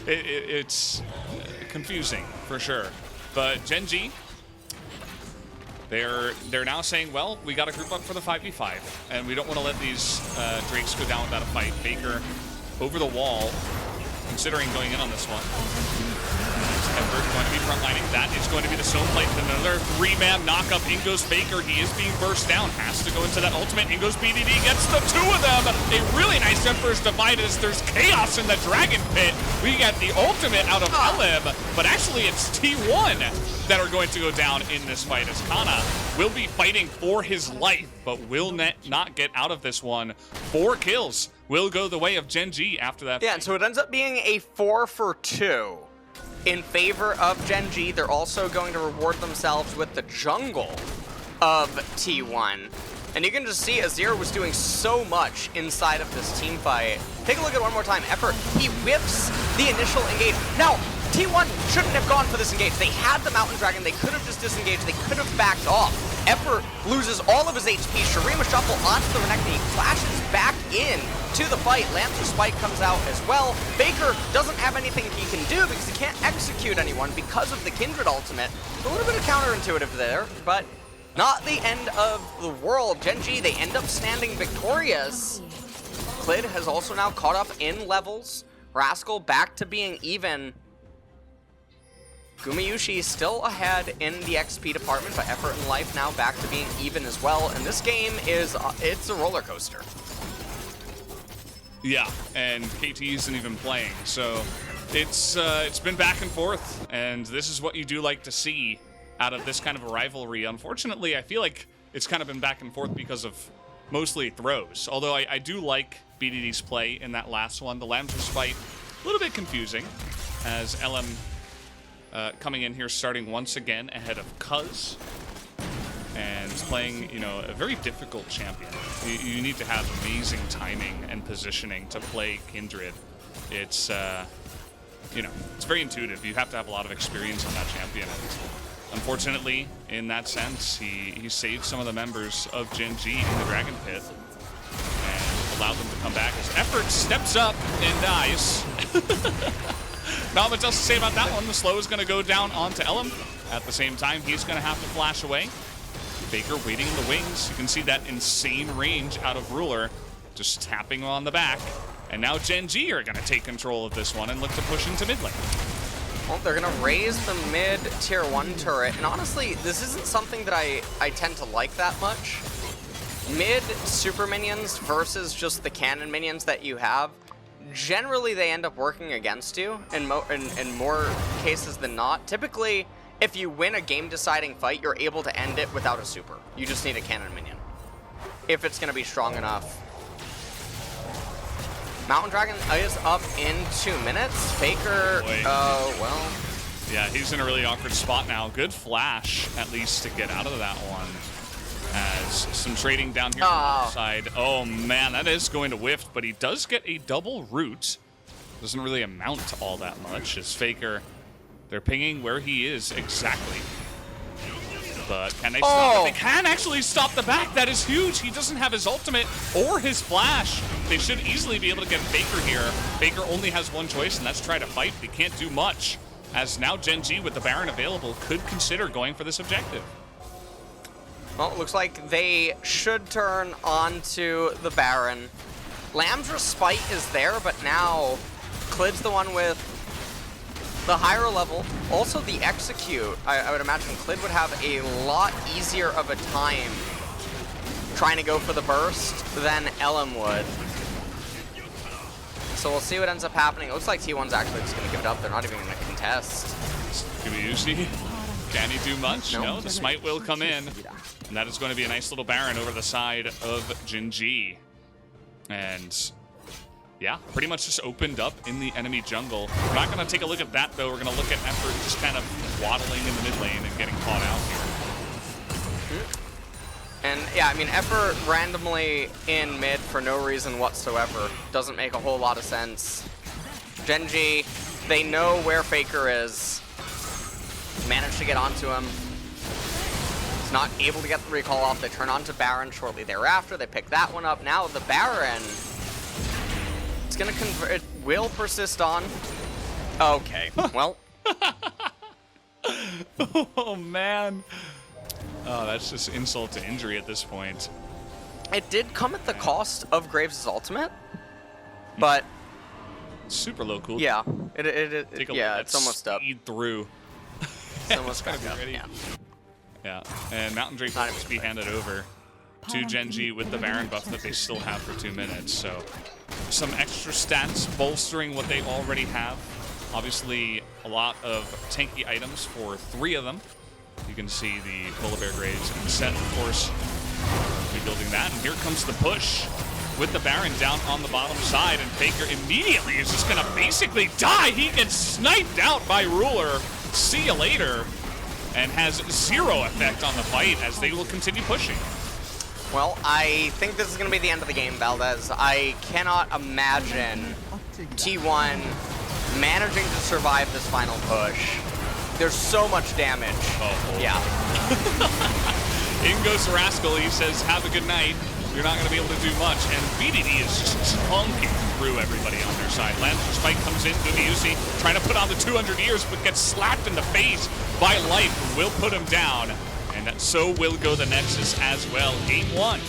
It's confusing, for sure. But Gen.G, they're now saying, well, we got to group up for the 5v5, and we don't want to let these Drakes go down without a fight. Faker over the wall, considering going in on this one. Effort going to be frontlining. That is going to be the Stone Plate. Another 3-man knockup. In goes Faker. He is being burst down. Has to go into that ultimate. In goes BDD. Gets the 2 of them. A really nice Emperor's Divide as there's chaos in the Dragon Pit. We get the ultimate out of Elib, but actually it's T1 that are going to go down in this fight, as Kana will be fighting for his life, but will not get out of this one. 4 kills will go the way of Gen.G after that. Yeah, and so it ends up being a 4 for 2 in favor of Gen.G. They're also going to reward themselves with the jungle of T1. And you can just see Azir was doing so much inside of this team fight. Take a look at it one more time. Effort, he whips the initial engage. Now, T1 shouldn't have gone for this engage. They had the Mountain Dragon. They could have just disengaged. They could have backed off. Effort loses all of his HP. Shurima Shuffle onto the Renekton. He flashes back in to the fight. Lamb's Respite comes out as well. Faker doesn't have anything he can do because he can't execute anyone because of the Kindred ultimate. A little bit of counterintuitive there, but not the end of the world. Gen.G, they end up standing victorious. Clid has also now caught up in levels. Rascal back to being even. Gumayusi still ahead in the XP department, but Effort and Life now back to being even as well. And this game is, it's a roller coaster. Yeah, and KT isn't even playing, so it's been back and forth, and this is what you do like to see out of this kind of a rivalry. Unfortunately, I feel like it's kind of been back and forth because of mostly throws, although I do like BDD's play in that last one. The Lamb's Respite, a little bit confusing, as LM coming in here, starting once again ahead of Cuz, and playing, a very difficult champion. You need to have amazing timing and positioning to play Kindred. It's, it's very intuitive. You have to have a lot of experience on that champion. And unfortunately, in that sense, he saved some of the members of Gen.G in the Dragon Pit and allowed them to come back as Effort steps up and dies. Not much else to say about that one. The slow is going to go down onto Elm. At the same time, he's going to have to flash away. Faker waiting in the wings. You can see that insane range out of Ruler, just tapping on the back. And now Gen.G are going to take control of this one and look to push into mid lane. Well, they're going to raise the mid tier 1 turret, and honestly, this isn't something that I tend to like that much. Mid super minions versus just the cannon minions that you have, generally they end up working against you in more cases than not. Typically, if you win a game-deciding fight, you're able to end it without a super. You just need a cannon minion, if it's going to be strong enough. Mountain Dragon is up in 2 minutes. Faker, well. Yeah, he's in a really awkward spot now. Good flash, at least, to get out of that one. As some trading down here on the other side. Oh, man, that is going to whiff, but he does get a double root. Doesn't really amount to all that much, as Faker, they're pinging where he is exactly. But can they stop it? They can actually stop the back. That is huge. He doesn't have his ultimate or his flash. They should easily be able to get Faker here. Faker only has one choice, and that's try to fight. They can't do much, as now Gen.G with the Baron available could consider going for this objective. Well, it looks like they should turn onto the Baron. Lamb's Respite is there, but now Clid's the one with the higher level. Also the Execute. I would imagine Clid would have a lot easier of a time trying to go for the burst than Ellum would. So we'll see what ends up happening. It looks like T1's actually just going to give it up. They're not even going to contest. QUALIFIER, can he do much? No, the smite will come in. And that is going to be a nice little Baron over the side of Gen.G. And yeah, pretty much just opened up in the enemy jungle. We're not going to take a look at that, though. We're going to look at Effort just kind of waddling in the mid lane and getting caught out here. And yeah, I mean, Effort randomly in mid for no reason whatsoever. Doesn't make a whole lot of sense. Gen.G, they know where Faker is. Managed to get onto him. He's not able to get the recall off. They turn on to Baron shortly thereafter. They pick that one up. Now the Baron, it's gonna convert. It will persist on. Okay, well. Oh man. Oh, that's just insult to injury at this point. It did come at the cost of Graves' ultimate, but super low cooldown. yeah, it's almost up. Through. It's almost gotta back be up. ready. Yeah. Yeah, and Mountain Drake will just be handed over to Gen.G with the Baron buff that they still have for 2 minutes. So some extra stats bolstering what they already have. Obviously, a lot of tanky items for 3 of them. You can see the Polar Bear Graves and set, of course, rebuilding that. And here comes the push with the Baron down on the bottom side. And Faker immediately is just going to basically die. He gets sniped out by Ruler. See you later. And has 0 effect on the fight as they will continue pushing. Well, I think this is going to be the end of the game, Valdez. I cannot imagine T1 managing to survive this final push. There's so much damage. Oh. Yeah. In goes Rascal. He says, have a good night. You're not going to be able to do much. And VDD is just chunking through everybody on their side. Lancer Spike comes in. Dubiusi trying to put on the 200 years, but gets slapped in the face by Life, who will put him down. And so will go the Nexus as well. Game 1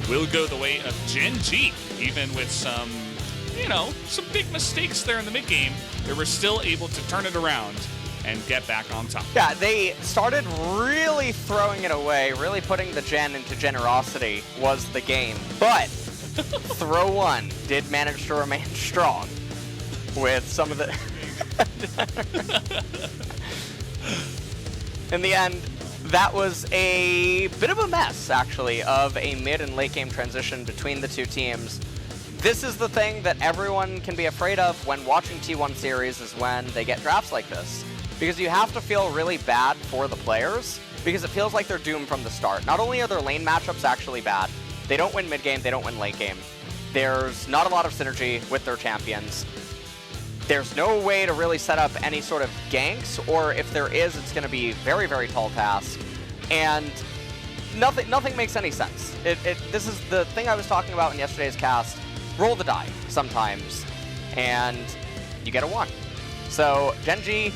will go the way of Gen.G. Even with some, you know, some big mistakes there in the mid game, they were still able to turn it around and get back on top. Yeah, they started really throwing it away, really putting the Gen into generosity was the game. But Throw 1 did manage to remain strong with some of the... In the end, that was a bit of a mess, actually, of a mid and late game transition between the two teams. This is the thing that everyone can be afraid of when watching T1 series, is when they get drafts like this. Because you have to feel really bad for the players, because it feels like they're doomed from the start. Not only are their lane matchups actually bad, they don't win mid game, they don't win late game. There's not a lot of synergy with their champions. There's no way to really set up any sort of ganks, or if there is, it's going to be very, very tall task. And nothing makes any sense. This is the thing I was talking about in yesterday's cast. Roll the die sometimes, and you get a 1. So Gen.G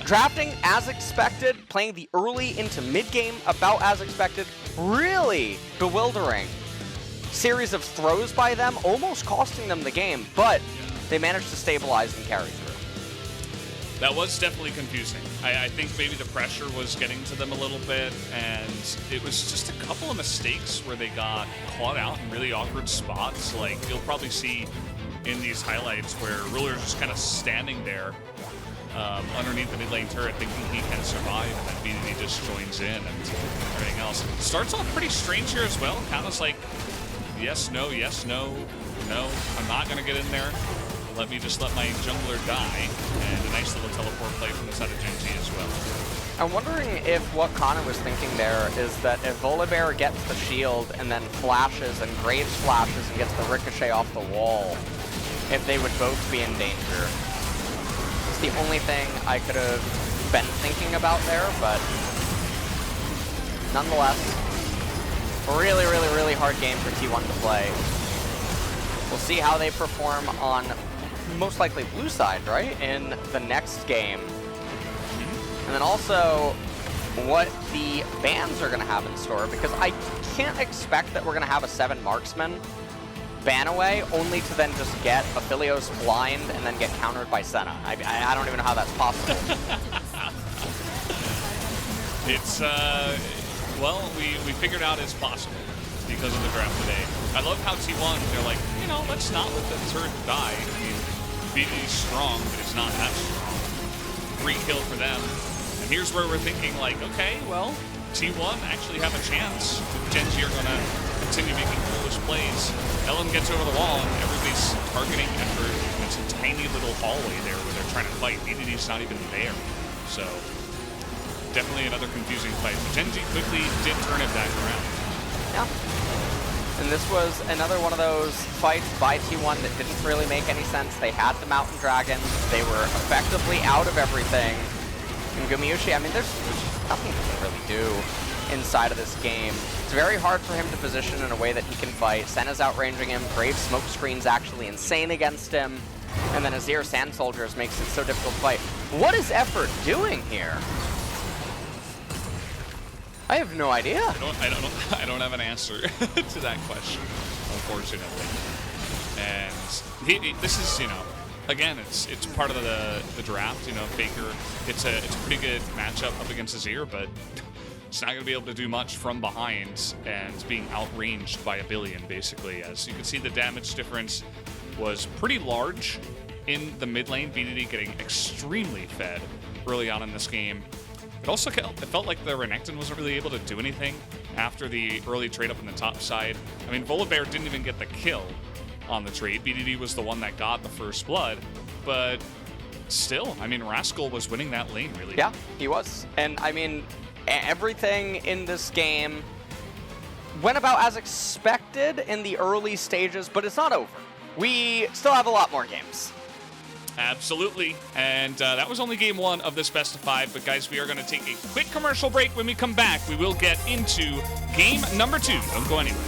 Drafting as expected, playing the early into mid-game about as expected, really bewildering. Series of throws by them, almost costing them the game, but they managed to stabilize and carry through. That was definitely confusing. I think maybe the pressure was getting to them a little bit, and it was just a couple of mistakes where they got caught out in really awkward spots. Like, you'll probably see in these highlights where Ruler's just kind of standing there underneath the mid lane turret thinking he can survive, and then BDD just joins in and everything else. Starts off pretty strange here as well. Kind of like, yes, no, no, I'm not going to get in there. Let me just let my jungler die, and a nice little teleport play from the side of Gen.G as well. I'm wondering if what Connor was thinking there is that if Volibear gets the shield and then flashes and Graves flashes and gets the ricochet off the wall, if they would both be in danger. It's the only thing I could have been thinking about there, but nonetheless, really, really, really hard game for T1 to play. We'll see how they perform on most likely blue side, right, in the next game. And then also what the bans are going to have in store, because I can't expect that we're going to have a 7 marksman ban away only to then just get Aphelios blind and then get countered by Senna. I don't even know how that's possible. It's, well, we figured out it's possible because of the draft today. I love how T1, they're like, you know, let's not let the turret die. I mean, BDD's strong, but it's not that strong. Free kill for them. And here's where we're thinking, like, okay, well, T1 actually have a chance. Gen.G are going to continue making foolish plays. Ellen gets over the wall, and everybody's targeting effort. It's a tiny little hallway there where they're trying to fight. BDD's not even there. So, definitely another confusing fight. But Gen.G quickly did turn it back around. Yeah. And this was another one of those fights by T1 that didn't really make any sense. They had the Mountain Dragons. They were effectively out of everything. And Gumayusi, I mean, there's nothing he can really do inside of this game. It's very hard for him to position in a way that he can fight. Senna's outranging him. Graves smoke screen's actually insane against him. And then Azir Sand Soldiers makes it so difficult to fight. What is Effort doing here? I have no idea. I don't have an answer to that question, unfortunately. And this is, you know, again, it's part of the draft. You know, Faker, it's a pretty good matchup up against Azir, but it's not going to be able to do much from behind and being outranged by a billion, basically. As you can see, the damage difference was pretty large in the mid lane. BDD getting extremely fed early on in this game. It also felt like the Renekton wasn't really able to do anything after the early trade up in the top side. I mean, Volibear didn't even get the kill on the trade. BDD was the one that got the first blood, but still, I mean, Rascal was winning that lane, really. Yeah, he was. And I mean, everything in this game went about as expected in the early stages, but it's not over. We still have a lot more games. Absolutely, and that was only game 1 of this best of 5, but guys, we are going to take a quick commercial break. When we come back, we will get into game number 2. Don't go anywhere.